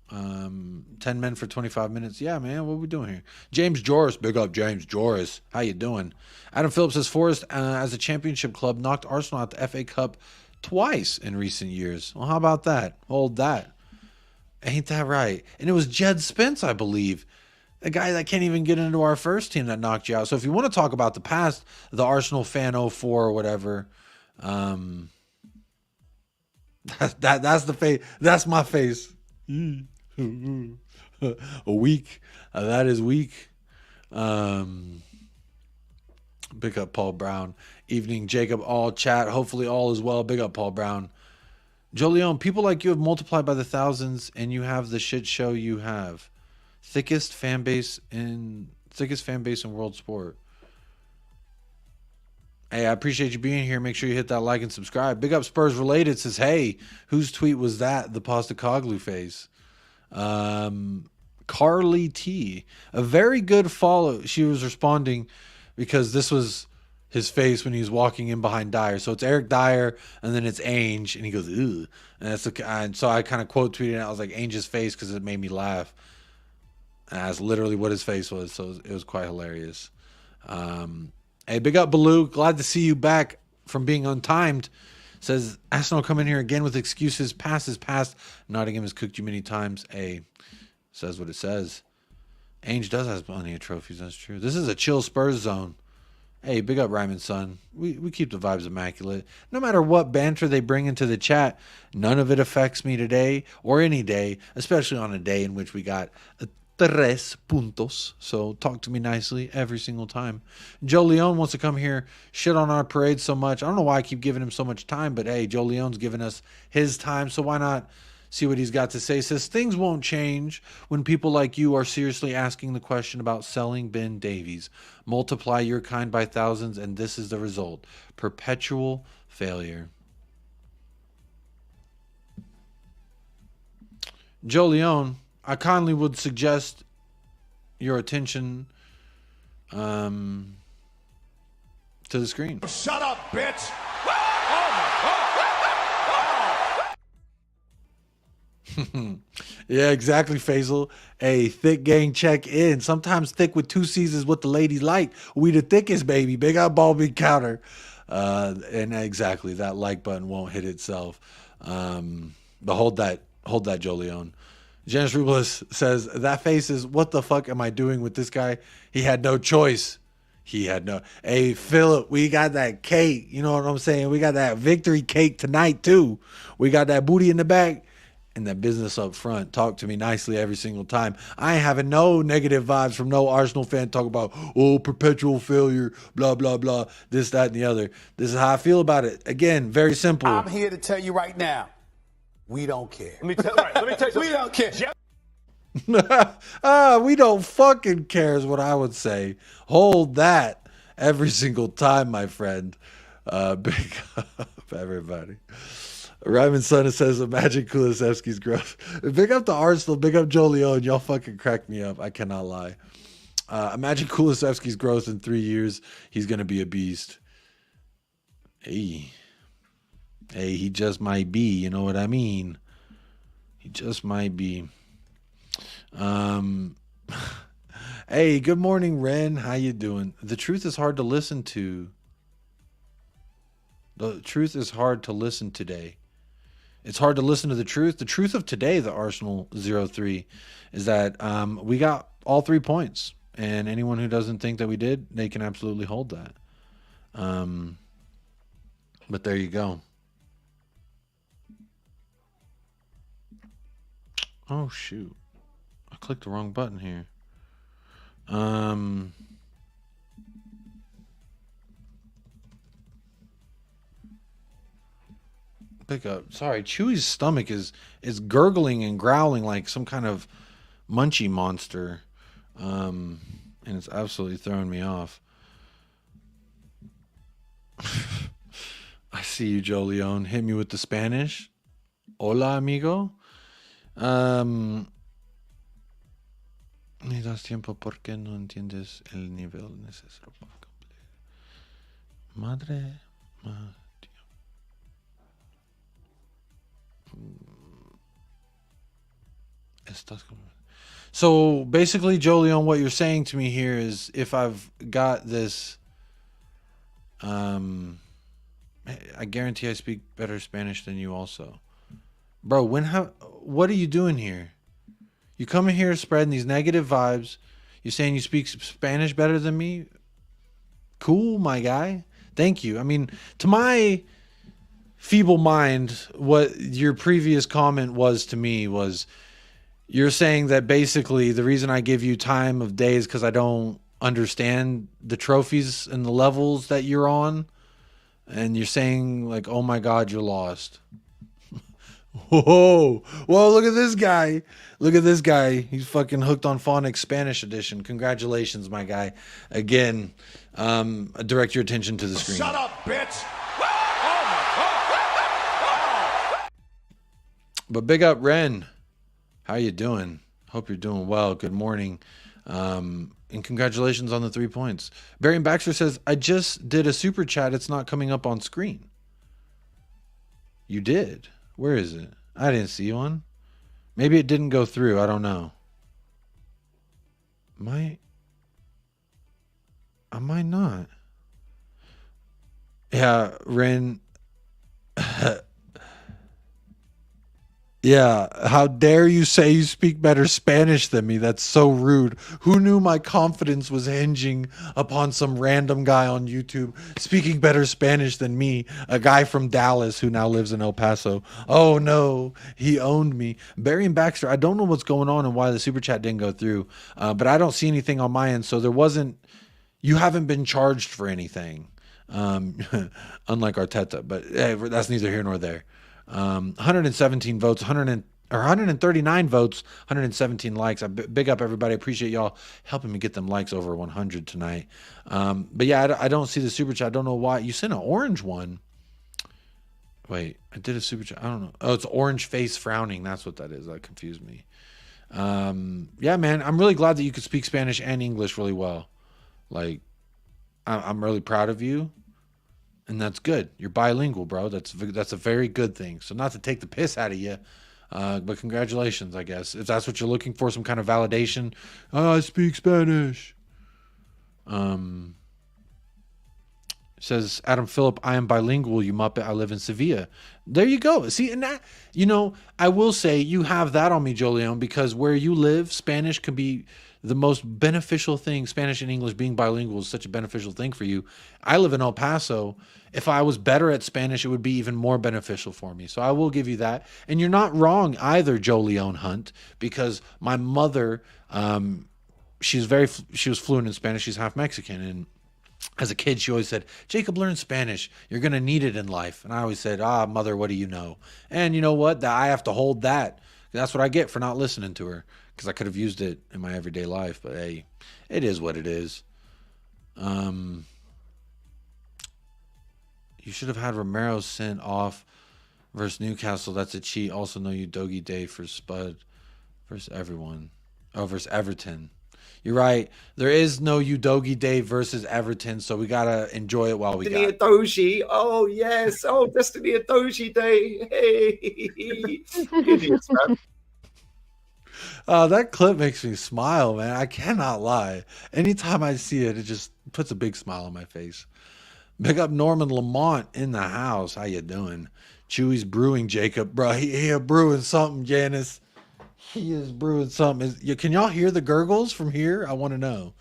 10 men for 25 minutes. Yeah, man, what are we doing here? James Joris, big up James Joris. How you doing? Adam Phillips says Forrest, as a championship club, knocked Arsenal out the FA Cup twice in recent years. Well, how about that? Hold that. Ain't that right? And it was Jed Spence, I believe, the guy that can't even get into our first team that knocked you out. So if you want to talk about the past, the Arsenal fan 04 or whatever, that's the face. That's my face. A week. That is weak. Big up Paul Brown. Evening, Jacob. All chat. Hopefully all is well. Big up Paul Brown. Joe Leone, people like you have multiplied by the thousands, and you have the shit show you have. Thickest fan base in world sport. Hey, I appreciate you being here. Make sure you hit that like and subscribe. Big up Spurs Related says, hey, whose tweet was that? The Postacoglu face. Carly T. A very good follow. She was responding because this was his face when he was walking in behind Dyer. So it's Eric Dyer, and then it's Ainge, and he goes, ugh. And so I kind of quote tweeted it. I was like, Ainge's face, because it made me laugh. And that's literally what his face was. So it was quite hilarious. Hey, big up Baloo. Glad to see you back from being untimed. Says, Arsenal come in here again with excuses. Passes past. Nottingham has cooked you many times. Hey, says what it says. Ainge does have plenty of trophies. That's true. This is a chill Spurs zone. Hey, big up Ryman son. We keep the vibes immaculate. No matter what banter they bring into the chat, none of it affects me today or any day, especially on a day in which we got 3 puntos. So talk to me nicely every single time. Joe Leone wants to come here, shit on our parade so much. I don't know why I keep giving him so much time, but hey, Joe Leone's giving us his time, so why not see what he's got to say? Says things won't change when people like you are seriously asking the question about selling Ben Davies. Multiply your kind by thousands, and this is the result. Perpetual failure. Joe Leone, I kindly would suggest your attention to the screen. Shut up, bitch! Yeah, exactly, Faisal. Hey, thick gang check in. Sometimes thick with 2 C's is what the ladies like. We the thickest, baby. Big up ball, big counter. And exactly, that like button won't hit itself. But hold that, Joe Leone. Janice Rubles says, that face is, what the fuck am I doing with this guy? He had no choice. Hey, Philip, we got that cake. You know what I'm saying? We got that victory cake tonight, too. We got that booty in the back. and that business up front. Talk to me nicely every single time. I ain't having no negative vibes from no Arsenal fan talk about, oh, perpetual failure, blah, blah, blah, this, that, and the other. This is how I feel about it. Again, very simple. I'm here to tell you right now, we don't care. Let me tell you something. We don't care. We don't fucking care is what I would say. Hold that every single time, my friend. Big up, everybody. Ryman Son says, imagine Kulusevski's growth. Big up to Arsenal, big up Joe Leone. Y'all fucking crack me up. I cannot lie. Imagine Kulusevski's growth in 3 years. He's going to be a beast. Hey, he just might be. You know what I mean? He just might be. Hey, good morning, Ren. How you doing? The truth is hard to listen to. The truth is hard to listen today. It's hard to listen to the truth. The truth of today, the Arsenal 0-3, is that we got all 3 points. And anyone who doesn't think that we did, they can absolutely hold that. But there you go. Oh, shoot. I clicked the wrong button here. Pick up. Sorry, Chewy's stomach is gurgling and growling like some kind of munchie monster. And it's absolutely throwing me off. I see you, Joe Leone. Hit me with the Spanish. Hola, amigo. Ni das tiempo porque no entiendes el nivel necesario para cumplir. Madre mía. So basically, Joe Leone, what you're saying to me here is if I've got this, I guarantee I speak better Spanish than you also. Bro, what are you doing here? You come in here spreading these negative vibes. You're saying you speak Spanish better than me? Cool, my guy. Thank you. I mean, to my feeble mind, what your previous comment was to me was you're saying that basically the reason I give you time of day is because I don't understand the trophies and the levels that you're on. And you're saying like, oh my God, you're lost. Whoa. Well, look at this guy. Look at this guy. He's fucking hooked on phonics Spanish edition. Congratulations, my guy. Again, direct your attention to the screen. Shut up, bitch. But big up, Ren. How you doing? Hope you're doing well. Good morning. And congratulations on the 3 points. Barry Baxter says, I just did a super chat. It's not coming up on screen. You did? Where is it? I didn't see one. Maybe it didn't go through. I don't know. I might not. Yeah, Ren. Yeah, how dare you say you speak better Spanish than me? That's so rude. Who knew my confidence was hinging upon some random guy on YouTube speaking better Spanish than me, a guy from Dallas who now lives in El Paso? Oh no, he owned me. Barry and Baxter, I don't know what's going on and why the super chat didn't go through, but I don't see anything on my end, so you haven't been charged for anything, unlike Arteta, but hey, that's neither here nor there. 117 votes, 139 votes, 117 likes. Big up everybody. Appreciate y'all helping me get them likes over 100 tonight. But yeah, I don't see the super chat. I don't know why. You sent an orange one. Wait, I did a super chat. I don't know. Oh, it's orange face frowning. That's what that is. That confused me. Yeah, man, I'm really glad that you could speak Spanish and English really well. Like, I'm really proud of you. And that's good. You're bilingual, bro. That's a very good thing. So not to take the piss out of you, but congratulations, I guess. If that's what you're looking for, some kind of validation. Oh, I speak Spanish. Says Adam Phillip, I am bilingual, you muppet. I live in Sevilla. There you go. See, and that, I will say you have that on me, Joe Leone, because where you live, Spanish can be the most beneficial thing, Spanish and English being bilingual is such a beneficial thing for you. I live in El Paso. If I was better at Spanish, it would be even more beneficial for me. So I will give you that. And you're not wrong either, Joe Leone Hunt, because my mother, she was fluent in Spanish. She's half Mexican. And as a kid, she always said, Jacob, learn Spanish. You're going to need it in life. And I always said, mother, what do you know? And you know what? I have to hold that. That's what I get for not listening to her, because I could have used it in my everyday life. But hey, it is what it is. You should have had Romero sent off versus Newcastle. That's a cheat. Also, no Udogie Day for Spud versus everyone. Oh, versus Everton. You're right. There is no Udogie Day versus Everton, so we gotta enjoy it while we Destiny got. Adoji. Oh yes. Oh, Destiny Adoji Day. Hey, idiots, man. That clip makes me smile, man. I cannot lie. Anytime I see it, it just puts a big smile on my face. Big up Norman Lamont in the house. How you doing? Chewy's brewing, Jacob. Bro, he brewing something, Janice. He is brewing something. Can y'all hear the gurgles from here? I want to know.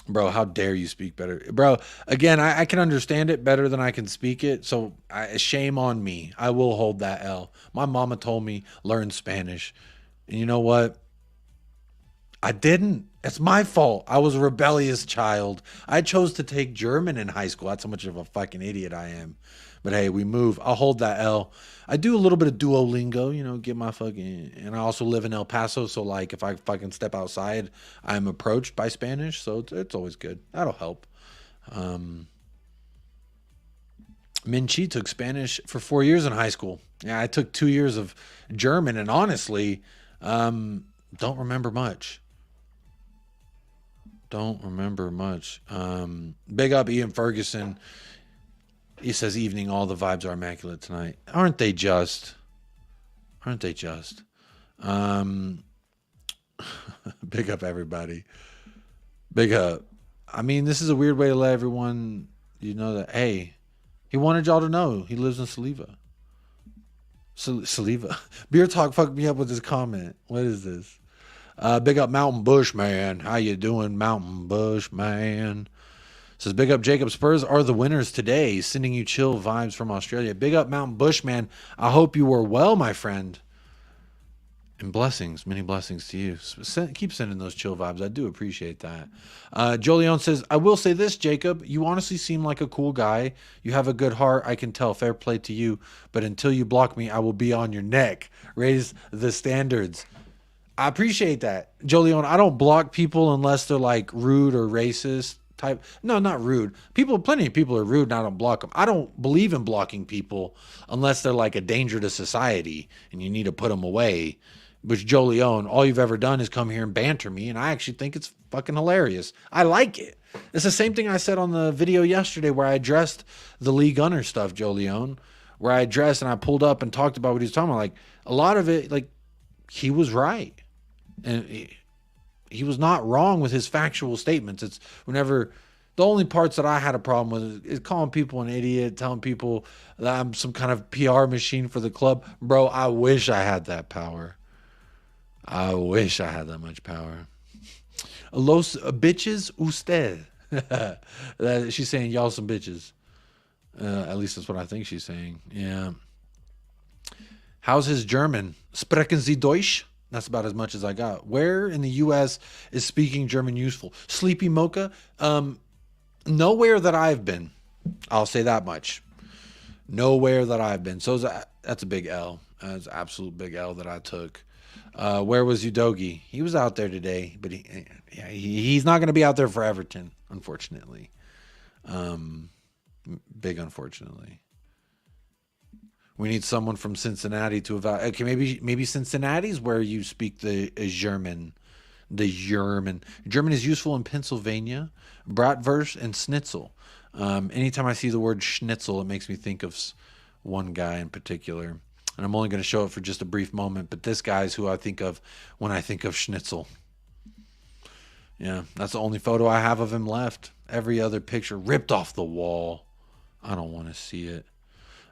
Bro, how dare you speak better? Bro, again, I can understand it better than I can speak it. So shame on me. I will hold that L. My mama told me learn Spanish. And you know what? I didn't. It's my fault. I was a rebellious child. I chose to take German in high school. That's how much of a fucking idiot I am. But hey, we move. I'll hold that L. I do a little bit of Duolingo, get my fucking, and I also live in El Paso. So like if I fucking step outside, I'm approached by Spanish. So it's always good. That'll help. Minchi took Spanish for 4 years in high school. Yeah, I took 2 years of German, and honestly, don't remember much. Don't remember much. Big up Ian Ferguson. He says, evening, all the vibes are immaculate tonight. Aren't they just? Aren't they just? Big up everybody. Big up. I mean, this is a weird way to let everyone, that, hey, he wanted y'all to know he lives in Saliva. Saliva. Beer Talk fucked me up with his comment. What is this? Big up Mountain Bush, man. How you doing, Mountain Bush, man? Says, big up Jacob. Spurs are the winners today. Sending you chill vibes from Australia. Big up Mountain Bush, man. I hope you were well, my friend. And blessings, many blessings to you. Keep sending those chill vibes. I do appreciate that. Jolion says, I will say this, Jacob. You honestly seem like a cool guy. You have a good heart. I can tell. Fair play to you. But until you block me, I will be on your neck. Raise the standards. I appreciate that. Jolion, I don't block people unless they're like rude or racist type. No, not rude. Plenty of people are rude and I don't block them. I don't believe in blocking people unless they're like a danger to society and you need to put them away. Which, Joe Leone, all you've ever done is come here and banter me, and I actually think it's fucking hilarious. I like it. It's the same thing I said on the video yesterday where I addressed the Lee Gunner stuff, Joe Leone, where I addressed and I pulled up and talked about what he was talking about. Like, a lot of it, like, he was right. And he was not wrong with his factual statements. It's whenever the only parts that I had a problem with is calling people an idiot, telling people that I'm some kind of PR machine for the club. Bro, I wish I had that power. I wish I had that much power. Los bitches usted. She's saying y'all some bitches. At least that's what I think she's saying. Yeah. How's his German? Sprechen Sie Deutsch? That's about as much as I got. Where in the U.S. is speaking German useful? Sleepy Mocha? Nowhere that I've been. I'll say that much. Nowhere that I've been. So that's a big L. That's an absolute big L that I took. Where was Udogie? He was out there today, but he's not going to be out there for Everton, unfortunately. Big unfortunately. We need someone from Cincinnati to evaluate. Okay, maybe Cincinnati's where you speak the German. The German. German is useful in Pennsylvania. Bratwurst and Schnitzel. Anytime I see the word Schnitzel, it makes me think of one guy in particular. And I'm only going to show it for just a brief moment, but this guy's who I think of when I think of Schnitzel. Yeah, that's the only photo I have of him left. Every other picture ripped off the wall. I don't want to see it.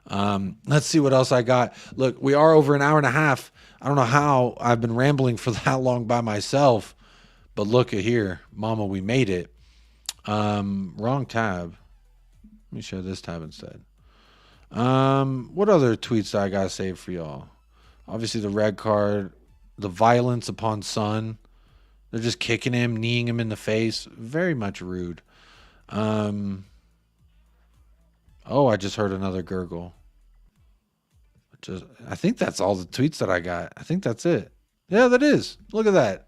Let's see what else I got. Look, we are over an hour and a half. I don't know how I've been rambling for that long by myself, but look at here. Mama, we made it. Wrong tab. Let me share this tab instead. What other tweets I got saved for y'all? Obviously the red card, the violence upon Son. They're just kicking him, kneeing him in the face. Very much rude. Oh, I just heard another gurgle. I think that's all the tweets that I got. I think that's it. Yeah, that is. Look at that.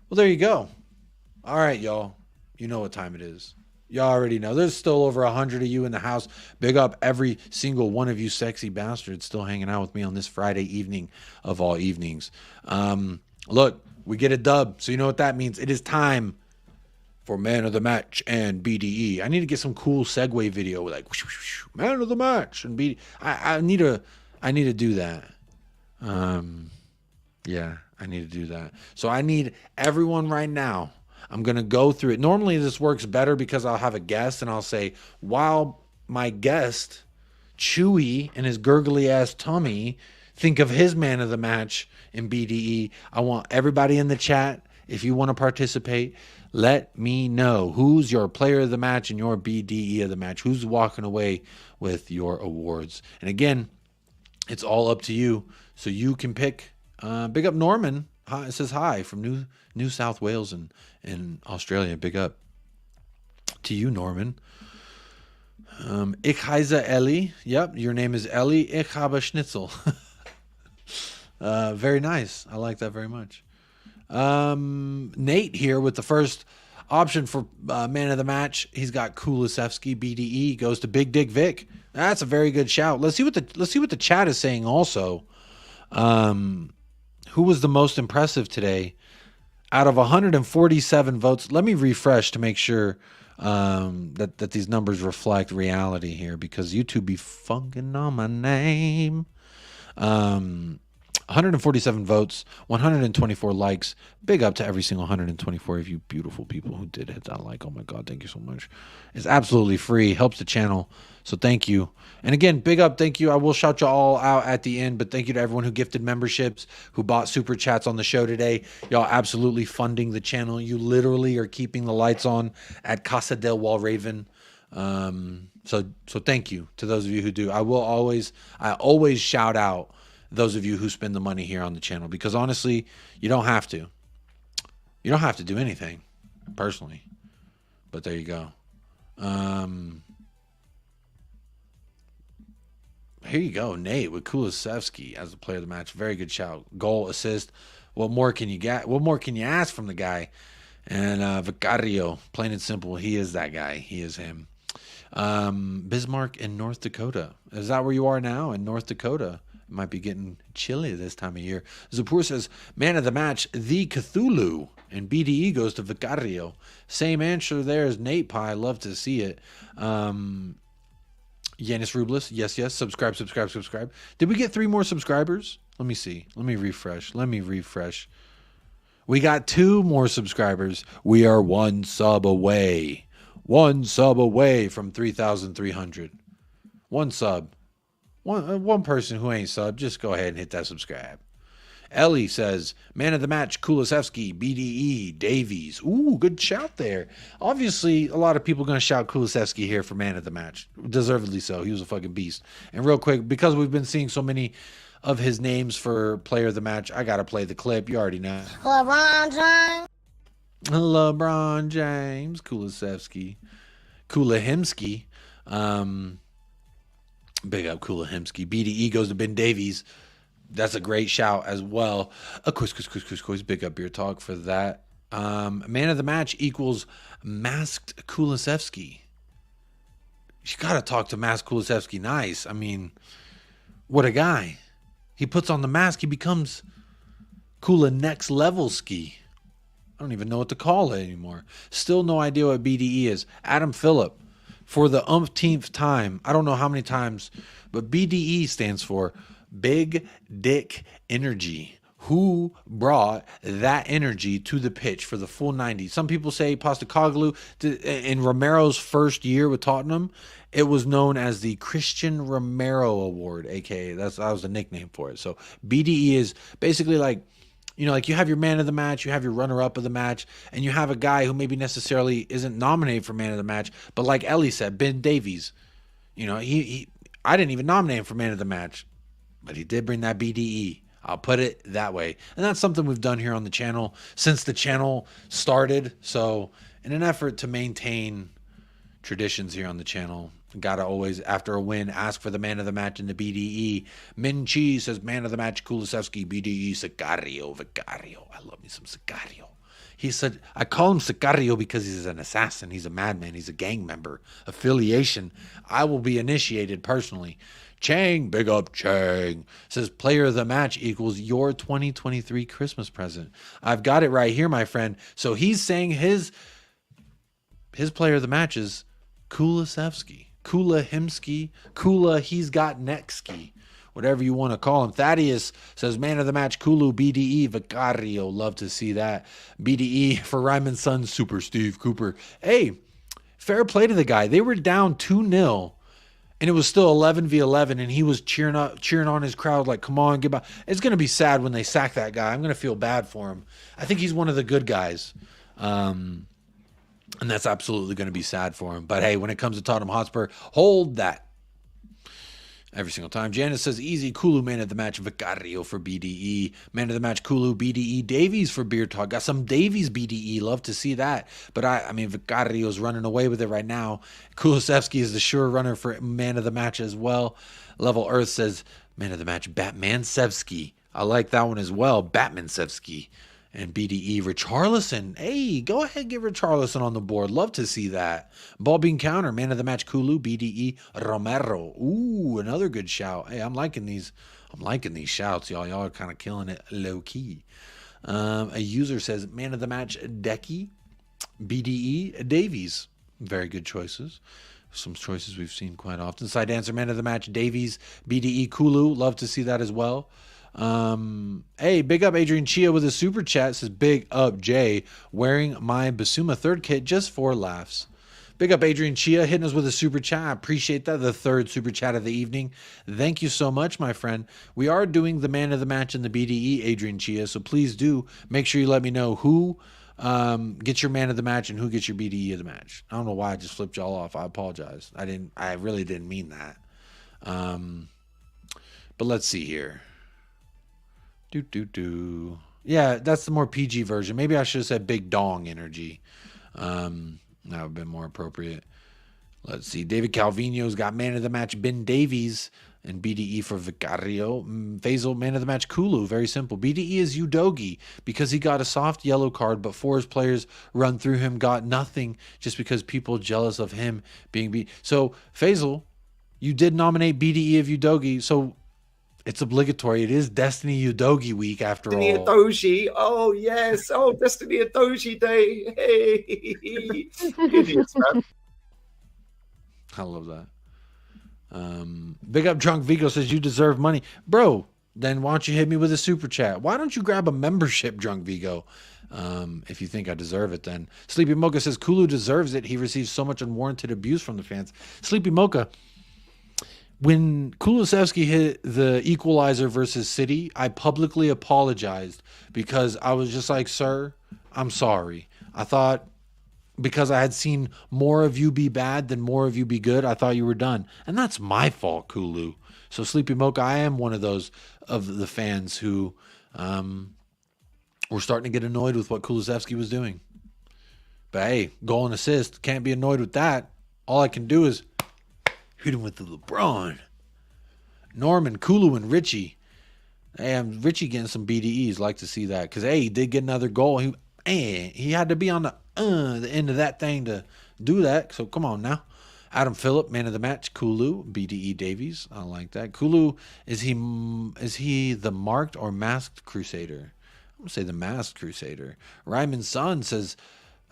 Well, there you go. All right, y'all. You know what time it is. Y'all already know. There's still over 100 of you in the house. Big up every single one of you sexy bastards still hanging out with me on this Friday evening of all evenings. Look, we get a dub, so you know what that means. It is time for Man of the Match and BDE. I need to get some cool segue video like whoosh, whoosh, whoosh, Man of the Match and BDE. I need to do that. Yeah, I need to do that. So I need everyone right now. I'm going to go through it. Normally this works better because I'll have a guest and I'll say, while my guest, Chewy and his gurgly ass tummy, think of his man of the match in BDE. I want everybody in the chat. If you want to participate, let me know who's your player of the match and your BDE of the match. Who's walking away with your awards. And again, it's all up to you. So you can pick. Big up Norman. Hi, it says hi from New South Wales and in Australia. Big up to you, Norman. Ich heiße Ellie. Yep, your name is Ellie. Ich habe Schnitzel. Very nice. I like that very much. Nate here with the first option for man of the match. He's got Kulusevsky. BDE goes to Big Dick Vic. That's a very good shout. Let's see what the chat is saying also. Who was the most impressive today? Out of 147 votes, let me refresh to make sure that these numbers reflect reality here, because YouTube be funking on my name. 147 votes, 124 likes. Big up to every single 124 of you beautiful people who did hit that like. Oh my God, thank you so much. It's absolutely free, helps the channel. So thank you. And again, big up, thank you. I will shout you all out at the end, but thank you to everyone who gifted memberships, who bought super chats on the show today. Y'all absolutely funding the channel. You literally are keeping the lights on at Casa del Walraven. So thank you to those of you who do. I always shout out those of you who spend the money here on the channel, because honestly, you don't have to. You don't have to do anything personally, but there you go. Here you go, Nate with Kulusevsky as the player of the match. Very good shout. Goal, assist. What more can you get? What more can you ask from the guy? And Vicario, plain and simple, he is that guy. He is him. Bismarck in North Dakota. Is that where you are now? In North Dakota. It might be getting chilly this time of year. Zapur says, man of the match, the Cthulhu. And BDE goes to Vicario. Same answer there as Nate Pie. Love to see it. Yanis Rubles, yes. Subscribe. Did we get 3 more subscribers? Let me see. Let me refresh. We got 2 more subscribers. We are 1 sub away. 1 sub away from 3,300. 1 sub. One person who ain't sub, just go ahead and hit that subscribe. Ellie says, man of the match, Kulusevsky, BDE, Davies. Ooh, good shout there. Obviously, a lot of people are going to shout Kulusevsky here for man of the match. Deservedly so. He was a fucking beast. And real quick, because we've been seeing so many of his names for player of the match, I got to play the clip. You already know. LeBron James, Kulusevsky. Kulahimsky. Big up Kulahimsky. BDE goes to Ben Davies. That's a great shout as well. Of course, big up Beer Talk for that. Man of the match equals masked Kulusevsky. You got to talk to masked Kulusevsky nice. I mean, what a guy. He puts on the mask, he becomes Kula next level ski. I don't even know what to call it anymore. Still no idea what BDE is. Adam Phillip, for the umpteenth time, I don't know how many times, but BDE stands for Big Dick Energy. who brought that energy to the pitch for the full 90. Some people say Postecoglou. In Romero's first year with Tottenham, it was known as the Christian Romero Award, aka that was the nickname for it. So BDE is basically like, you know, like you have your man of the match, you have your runner-up of the match, and you have a guy who maybe necessarily isn't nominated for man of the match, but like Ellie said, Ben Davies, you know, I didn't even nominate him for man of the match, but he did bring that BDE. I'll put it that way. And that's something we've done here on the channel since the channel started. So in an effort to maintain traditions here on the channel, gotta always, after a win, ask for the man of the match in the BDE. Min Chi says, man of the match, Kulusevski, BDE, Sicario, Vicario. I love me some Sicario. He said, I call him Sicario because he's an assassin. He's a madman. He's a gang member. Affiliation. I will be initiated personally. Chang, big up Chang, says player of the match equals your 2023 Christmas present. I've got it right here, my friend. So he's saying his player of the match is Kulusevski. Kulahimski, he's got Nexki, whatever you want to call him. Thaddeus says, man of the match, Kulu, BDE, Vicario. Love to see that. BDE for Ryman's son, Super Steve Cooper. Hey, fair play to the guy. They were down 2-0, and it was still 11v11, and he was cheering on his crowd like, come on, get by. It's going to be sad when they sack that guy. I'm going to feel bad for him. I think he's one of the good guys. And that's absolutely going to be sad for him. But hey, when it comes to Tottenham Hotspur, hold that. Every single time. Janice says, easy, Kulu, man of the match, Vicario for BDE. Man of the match, Kulu, BDE. Davies for Beer Talk. Got some Davies BDE. Love to see that. But I mean, Vicario's running away with it right now. Kulusevski is the sure runner for man of the match as well. Level Earth says, man of the match, Batman-Sevski. I like that one as well. Batman-Sevski. And BDE, Richarlison. Hey, go ahead, get Richarlison on the board. Love to see that. Ball being counter, man of the match, Kulu, BDE, Romero. Ooh, another good shout. Hey, I'm liking these shouts, y'all. Y'all are kind of killing it low key. A user says, man of the match, Decky, BDE, Davies. Very good choices. Some choices we've seen quite often. Side answer, man of the match, Davies, BDE, Kulu. Love to see that as well. Hey, big up Adrian Chia with a super chat. Says, big up Jay, wearing my Bissouma third kit just for laughs. Big up Adrian Chia hitting us with a super chat. I appreciate that. The third super chat of the evening. Thank you so much, my friend. We are doing the man of the match in the BDE, Adrian Chia, so please do make sure you let me know who gets your man of the match and who gets your BDE of the match. I don't know why I just flipped y'all off. I apologize. I really didn't mean that. But let's see here. Yeah, that's the more PG version. Maybe I should have said big dong energy. That would have been more appropriate. Let's see. David Calvino's got man of the match, Ben Davies, and BDE for Vicario. Faisal, man of the match, Kulu. Very simple. BDE is Udogi because he got a soft yellow card, but 4 players run through him got nothing just because people jealous of him being beat. So, Faisal, you did nominate BDE of Udogi, so it's obligatory. It is Destiny Udogi week after Destiny all. Udogi. Oh, yes. Oh, Destiny Udogi Day. Hey. Idiots, man. I love that. Big up Drunk Vigo says, you deserve money. Bro, then why don't you hit me with a super chat? Why don't you grab a membership, Drunk Vigo? If you think I deserve it, then. Sleepy Mocha says, Kulu deserves it. He receives so much unwarranted abuse from the fans. Sleepy Mocha, when Kulusevski hit the equalizer versus City, I publicly apologized because I was just like, sir, I'm sorry. I thought because I had seen more of you be bad than more of you be good, I thought you were done. And that's my fault, Kulu. So Sleepy Mocha, I am one of those of the fans who were starting to get annoyed with what Kulusevski was doing. But hey, goal and assist, can't be annoyed with that. All I can do is hit him with the LeBron. Norman, Kulu, and Richie. Hey, Richie getting some BDEs. Like to see that. Because, hey, he did get another goal. He had to be on the end of that thing to do that. So, come on now. Adam Phillip, man of the match. Kulu, BDE Davies. I like that. Kulu, is he the marked or masked crusader? I'm going to say the masked crusader. Ryman's son says,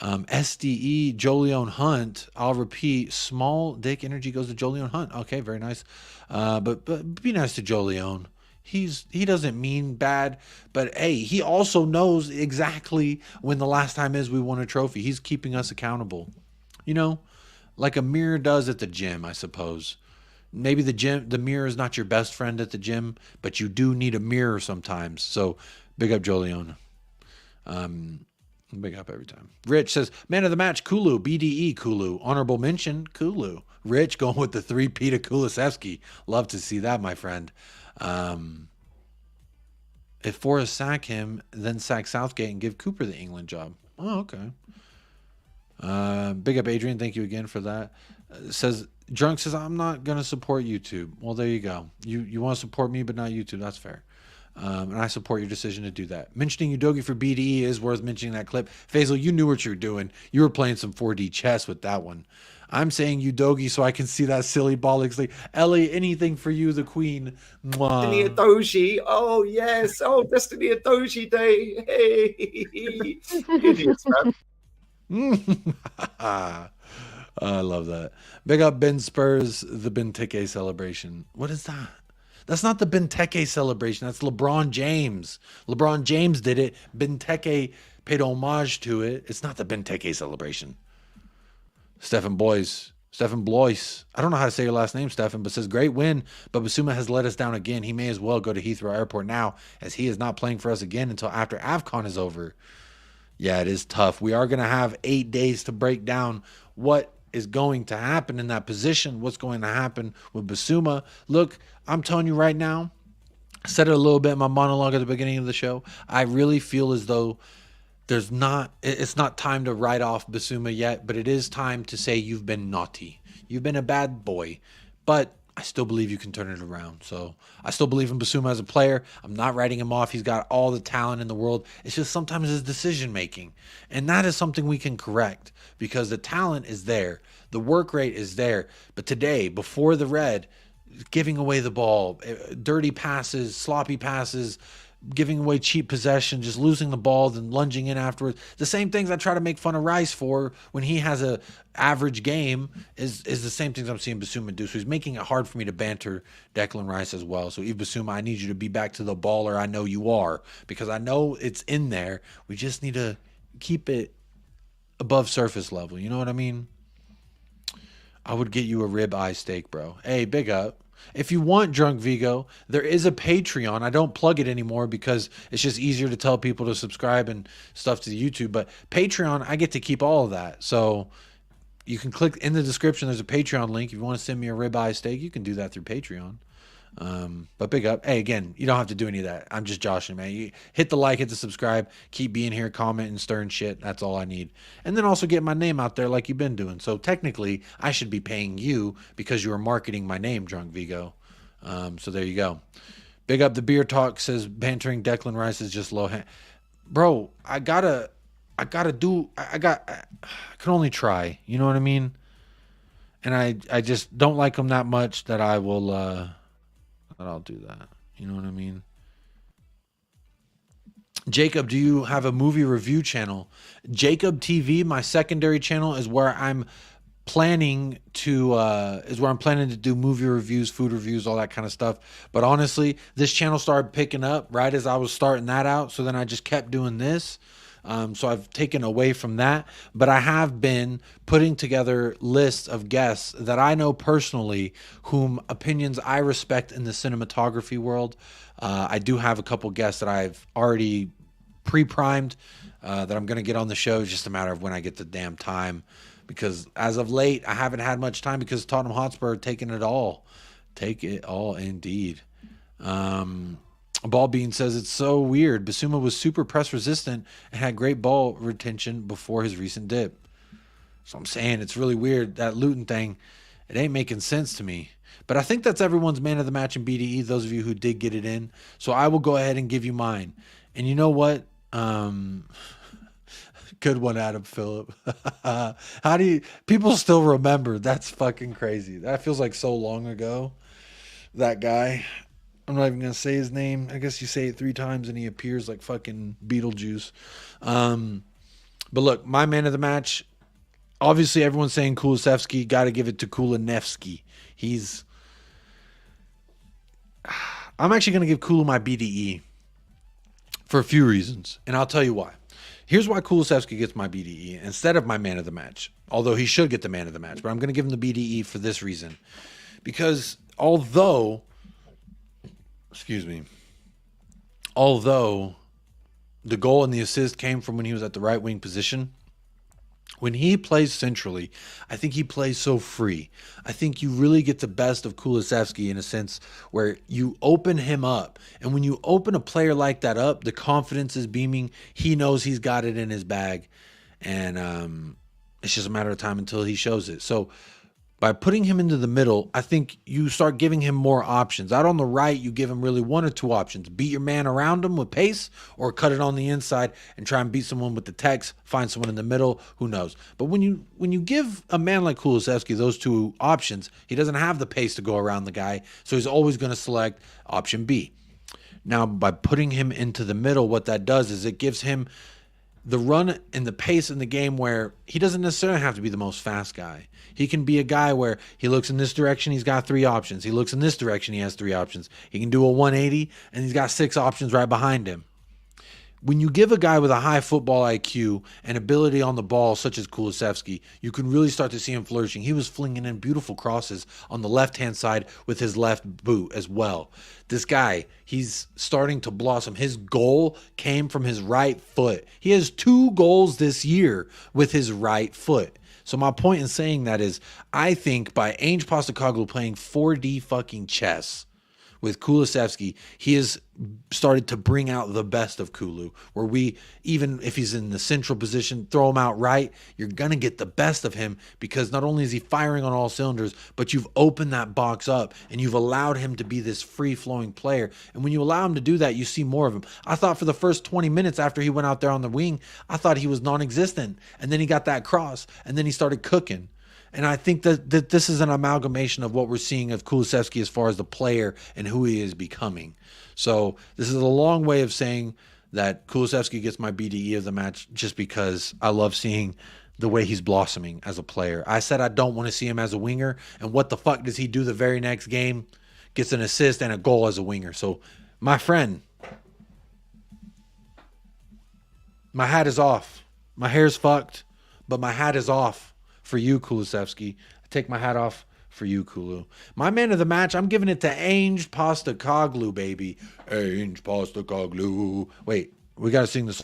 SDE Jolion Hunt. I'll repeat, small dick energy goes to Jolion Hunt. Okay, very nice. But be nice to Jolion. he doesn't mean bad, but hey, he also knows exactly when the last time is we won a trophy. He's keeping us accountable, you know, like a mirror does at the gym, I suppose. Maybe the mirror is not your best friend at the gym, but you do need a mirror sometimes. So big up Jolion. Big up every time. Rich says, man of the match, Kulu, BDE, Kulu. Honorable mention, Kulu. Rich going with the 3P to Kulusevsky. Love to see that, my friend. If Forrest sack him, then sack Southgate and give Cooper the England job. Oh, okay. Big up Adrian. Thank you again for that. Drunk says, I'm not going to support YouTube. Well, there you go. You want to support me, but not YouTube. That's fair. And I support your decision to do that. Mentioning Udogi for BDE is worth mentioning that clip. Faisal, you knew what you were doing. You were playing some 4D chess with that one. I'm saying Udogi so I can see that silly bollocks. Ellie, anything for you, the queen. Mwah. Destiny Adoji. Oh, yes. Oh, Destiny Adoji Day. Hey. Idiots, man. I love that. Big up Ben Spurs, the Benteke celebration. What is that? That's not the Benteke celebration. That's LeBron James. LeBron James did it. Benteke paid homage to it. It's not the Benteke celebration. Stephen Blois. I don't know how to say your last name, Stephen, but says, great win, but Bissouma has let us down again. He may as well go to Heathrow Airport now, as he is not playing for us again until after AFCON is over. Yeah, it is tough. We are going to have 8 days to break down what is going to happen in that position, what's going to happen with Bissouma. Look, I'm telling you right now, I said it a little bit in my monologue at the beginning of the show. I really feel as though it's not time to write off Bissouma yet, but it is time to say you've been naughty. You've been a bad boy, but I still believe you can turn it around. So I still believe in Bissouma as a player. I'm not writing him off. He's got all the talent in the world. It's just sometimes his decision making. And that is something we can correct because the talent is there. The work rate is there. But today, before the red, giving away the ball, dirty passes, sloppy passes, giving away cheap possession, just losing the ball, then lunging in afterwards. The same things I try to make fun of Rice for when he has a average game is the same things I'm seeing Bissouma do. So he's making it hard for me to banter Declan Rice as well. So Yves Bissouma, I need you to be back to the baller I know you are, because I know it's in there. We just need to keep it above surface level. You know what I mean? I would get you a ribeye steak, bro. Hey, big up. If you want Drunk Vigo, there is a Patreon. I don't plug it anymore because it's just easier to tell people to subscribe and stuff to the YouTube. But Patreon, I get to keep all of that. So you can click in the description. There's a Patreon link. If you want to send me a ribeye steak, you can do that through Patreon. But big up. Hey, again, you don't have to do any of that. I'm just joshing, man. You hit the like, hit the subscribe, keep being here, comment and stirring shit. That's all I need. And then also get my name out there like you've been doing. So technically I should be paying you because you are marketing my name, Drunk Vigo. So there you go. Big up the beer talk says bantering Declan Rice is just low hand. Bro, I can only try. You know what I mean? And I just don't like him that much that I will, I'll do that. You know what I mean? Jacob, do you have a movie review channel? Jacob TV, my secondary channel, is where I'm planning to do movie reviews, food reviews, all that kind of stuff. But honestly, this channel started picking up right as I was starting that out. So then I just kept doing this. So I've taken away from that, but I have been putting together lists of guests that I know personally, whom opinions I respect in the cinematography world. I do have a couple guests that I've already pre-primed that I'm going to get on the show. It's just a matter of when I get the damn time, because as of late, I haven't had much time because Tottenham Hotspur are taking it all. Take it all indeed. Ball Bean says it's so weird. Bissouma was super press resistant and had great ball retention before his recent dip. So I'm saying it's really weird. That Luton thing, it ain't making sense to me. But I think that's everyone's man of the match in BDE, those of you who did get it in. So I will go ahead and give you mine. And you know what? Good one, Adam Phillip. How do you... People still remember. That's fucking crazy. That feels like so long ago. That guy... I'm not even going to say his name. I guess you say it 3 times and he appears like fucking Beetlejuice. But look, my man of the match, obviously everyone's saying Kulusevsky. Got to give it to Kulusevsky. I'm actually going to give Kulu my BDE for a few reasons, and I'll tell you why. Here's why Kulusevski gets my BDE instead of my man of the match, although he should get the man of the match, but I'm going to give him the BDE for this reason. Because although the goal and the assist came from when he was at the right wing position, when he plays centrally, I think he plays so free. I think you really get the best of Kulusevski in a sense where you open him up. And when you open a player like that up, the confidence is beaming. He knows he's got it in his bag. And it's just a matter of time until he shows it. So by putting him into the middle, I think you start giving him more options. Out on the right, you give him really one or two options. Beat your man around him with pace, or cut it on the inside and try and beat someone with the text, find someone in the middle, who knows. But when you give a man like Kulusevski those two options, he doesn't have the pace to go around the guy, so he's always going to select option B. Now, by putting him into the middle, what that does is it gives him the run and the pace in the game where he doesn't necessarily have to be the most fast guy. He can be a guy where he looks in this direction, he's got 3 options. He looks in this direction, he has 3 options. He can do a 180, and he's got 6 options right behind him. When you give a guy with a high football IQ and ability on the ball, such as Kulusevski, you can really start to see him flourishing. He was flinging in beautiful crosses on the left-hand side with his left boot as well. This guy, he's starting to blossom. His goal came from his right foot. He has 2 goals this year with his right foot. So my point in saying that is, I think by Ange Postecoglou playing 4D fucking chess with Kulusevski, he has started to bring out the best of Kulu, where we, even if he's in the central position, throw him out right, you're going to get the best of him, because not only is he firing on all cylinders, but you've opened that box up and you've allowed him to be this free-flowing player. And when you allow him to do that, you see more of him. I thought for the first 20 minutes after he went out there on the wing, I thought he was non-existent. And then he got that cross, and then he started cooking. And I think that this is an amalgamation of what we're seeing of Kulusevski as far as the player and who he is becoming. So this is a long way of saying that Kulusevski gets my BDE of the match, just because I love seeing the way he's blossoming as a player. I said I don't want to see him as a winger, and what the fuck does he do the very next game? Gets an assist and a goal as a winger. So, my friend, my hat is off. My hair's fucked, but my hat is off for you, Kulusevski. I take my hat off for you, Kulu. My man of the match, I'm giving it to Ange Postecoglou, baby. Ange Postecoglou. Wait, we got to sing this.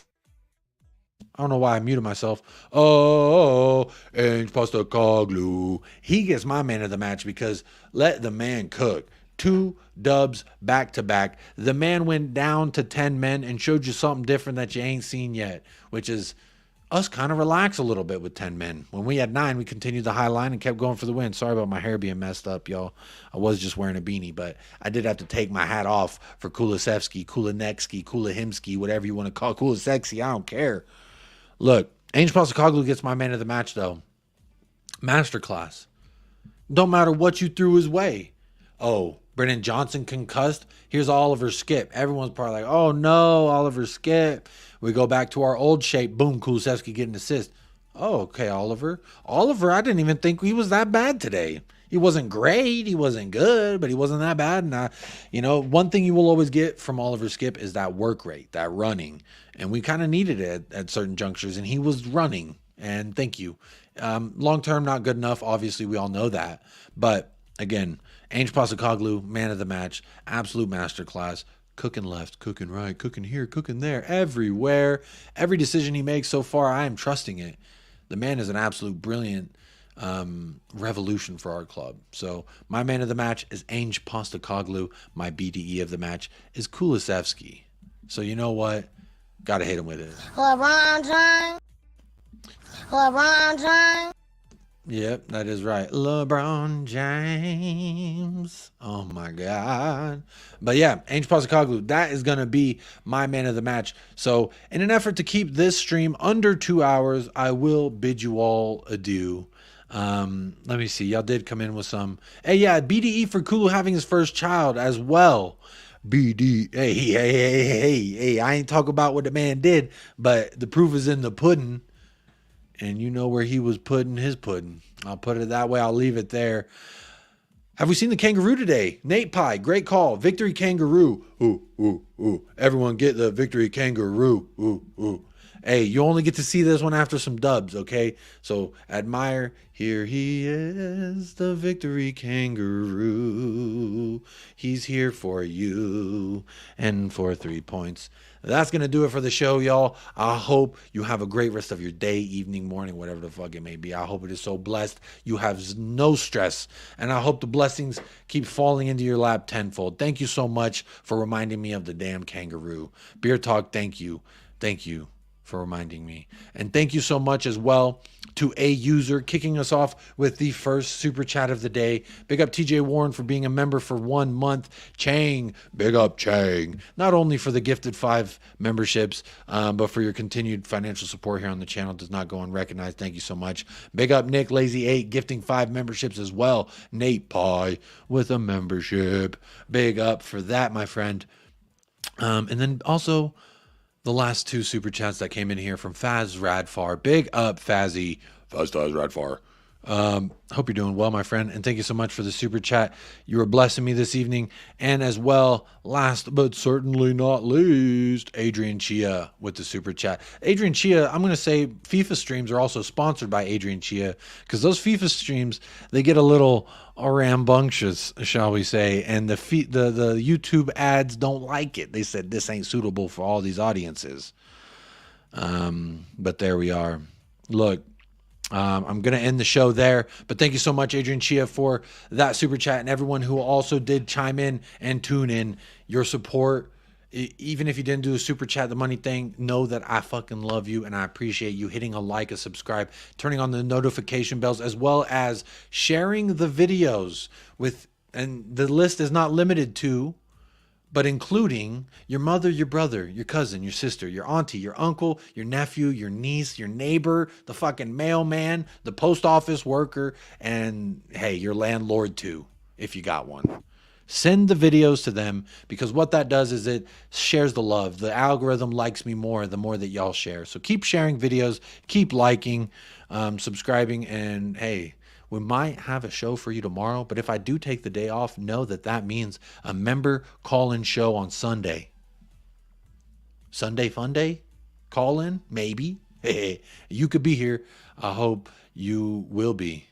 I don't know why I muted myself. Oh, Ange Postecoglou. He gets my man of the match because let the man cook. 2 dubs back to back. The man went down to 10 men and showed you something different that you ain't seen yet, which is us kind of relax a little bit with 10 men. When we had 9, we continued the high line and kept going for the win. Sorry about my hair being messed up, y'all. I was just wearing a beanie, but I did have to take my hat off for Kulusevski, Kulinevsky, Kulahimsky, whatever you want to call it. Kulusevski, I don't care. Look, Ange Postecoglou gets my man of the match, though. Masterclass. Don't matter what you threw his way. Oh, Brennan Johnson concussed. Here's Oliver Skip. Everyone's probably like, oh no, Oliver Skip. We go back to our old shape. Boom, Kulusevski getting an assist. Oh, okay, Oliver. Oliver, I didn't even think he was that bad today. He wasn't great. He wasn't good, but he wasn't that bad. And one thing you will always get from Oliver Skip is that work rate, that running. And we kind of needed it at certain junctures, and he was running. And thank you. Long term, not good enough. Obviously, we all know that. But again, Ange Postecoglou, man of the match, absolute masterclass. Cooking left, cooking right, cooking here, cooking there, everywhere. Every decision he makes so far, I am trusting it. The man is an absolute brilliant revolution for our club. So my man of the match is Ange Postecoglou. My BDE of the match is Kulusevski. So you know what? Got to hit him with it. LeBron James. LeBron James. Yep, that is right. LeBron James. Oh, my God. But yeah, Ange Postecoglou, that is going to be my man of the match. So in an effort to keep this stream under 2 hours, I will bid you all adieu. Let me see. Y'all did come in with some. Hey, yeah, BDE for Kulu having his first child as well. BD. Hey. I ain't talking about what the man did, but the proof is in the pudding. And you know where he was putting his pudding. I'll put it that way. I'll leave it there. Have we seen the kangaroo today? Nate Pie, great call. Victory kangaroo. Ooh, ooh, ooh. Everyone get the victory kangaroo. Ooh, ooh. Hey, you only get to see this one after some dubs, okay? So admire. Here he is, the victory kangaroo. He's here for you and for 3 points. That's going to do it for the show, y'all. I hope you have a great rest of your day, evening, morning, whatever the fuck it may be. I hope it is so blessed. You have no stress. And I hope the blessings keep falling into your lap tenfold. Thank you so much for reminding me of the damn kangaroo. Beer Talk, thank you. Thank you for reminding me. And thank you so much as well to a user kicking us off with the first super chat of the day. Big up TJ Warren for being a member for 1 month. Chang, big up Chang. Not only for the gifted 5 memberships, but for your continued financial support here on the channel. Does not go unrecognized. Thank you so much. Big up Nick Lazy 8 gifting 5 memberships as well. Nate Pie with a membership. Big up for that, my friend. And then also the last 2 super chats that came in here from Faz Radfar. Big up, Fazzy. Faz Radfar. Hope you're doing well, my friend. And thank you so much for the super chat. You were blessing me this evening. And as well, last but certainly not least, Adrian Chia with the super chat. Adrian Chia, I'm going to say FIFA streams are also sponsored by Adrian Chia, because those FIFA streams, they get a little rambunctious, shall we say, and the YouTube ads don't like it. They said this ain't suitable for all these audiences. But there we are. Look, I'm going to end the show there, but thank you so much, Adrian Chia, for that super chat, and everyone who also did chime in and tune in. Your support, even if you didn't do a super chat, the money thing, know that I fucking love you and I appreciate you hitting a like, a subscribe, turning on the notification bells, as well as sharing the videos with, and the list is not limited to, but including your mother, your brother, your cousin, your sister, your auntie, your uncle, your nephew, your niece, your neighbor, the fucking mailman, the post office worker, and hey, your landlord too, if you got one. Send the videos to them, because what that does is it shares the love. The algorithm likes me more the more that y'all share. So keep sharing videos, keep liking, subscribing, and hey, we might have a show for you tomorrow, but if I do take the day off, know that that means a member call-in show on Sunday. Sunday fun day? Call-in? Maybe. Hey, you could be here. I hope you will be.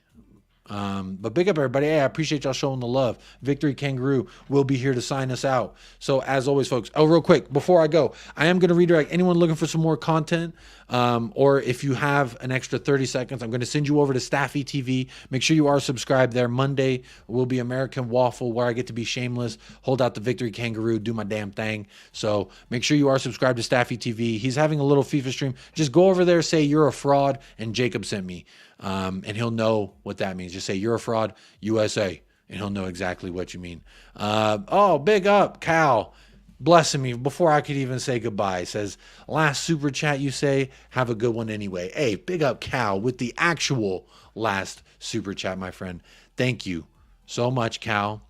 But big up everybody. Hey, I appreciate y'all showing the love. Victory Kangaroo will be here to sign us out. So as always, folks, real quick, before I go, I am going to redirect anyone looking for some more content, or if you have an extra 30 seconds, I'm going to send you over to Staffy TV. Make sure you are subscribed there. Monday will be American Waffle, where I get to be shameless, hold out the Victory Kangaroo, do my damn thing. So make sure you are subscribed to Staffy TV. He's having a little FIFA stream. Just go over there, say you're a fraud and Jacob sent me. And he'll know what that means. Just say you're a fraud, USA, and he'll know exactly what you mean. Oh, big up, Cal, blessing me before I could even say goodbye. Says, last super chat you say, have a good one anyway. Hey, big up, Cal, with the actual last super chat, my friend. Thank you so much, Cal,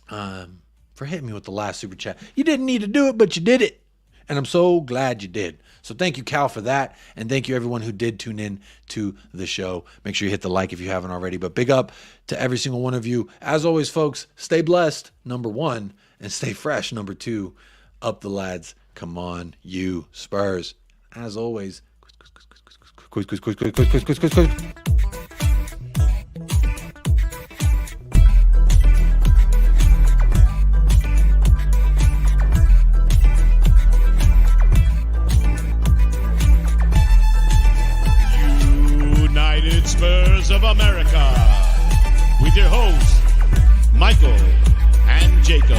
for hitting me with the last super chat. You didn't need to do it, but you did it. And I'm so glad you did. So thank you, Cal, for that. And thank you, everyone who did tune in to the show. Make sure you hit the like if you haven't already. But big up to every single one of you. As always, folks, stay blessed, number 1, and stay fresh, number 2. Up the lads. Come on, you Spurs. As always, quiz. Spurs of America, with your hosts, Michael and Jacob.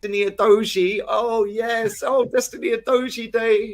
Destiny Adoji. Oh, yes. Oh, Destiny Adoji Day.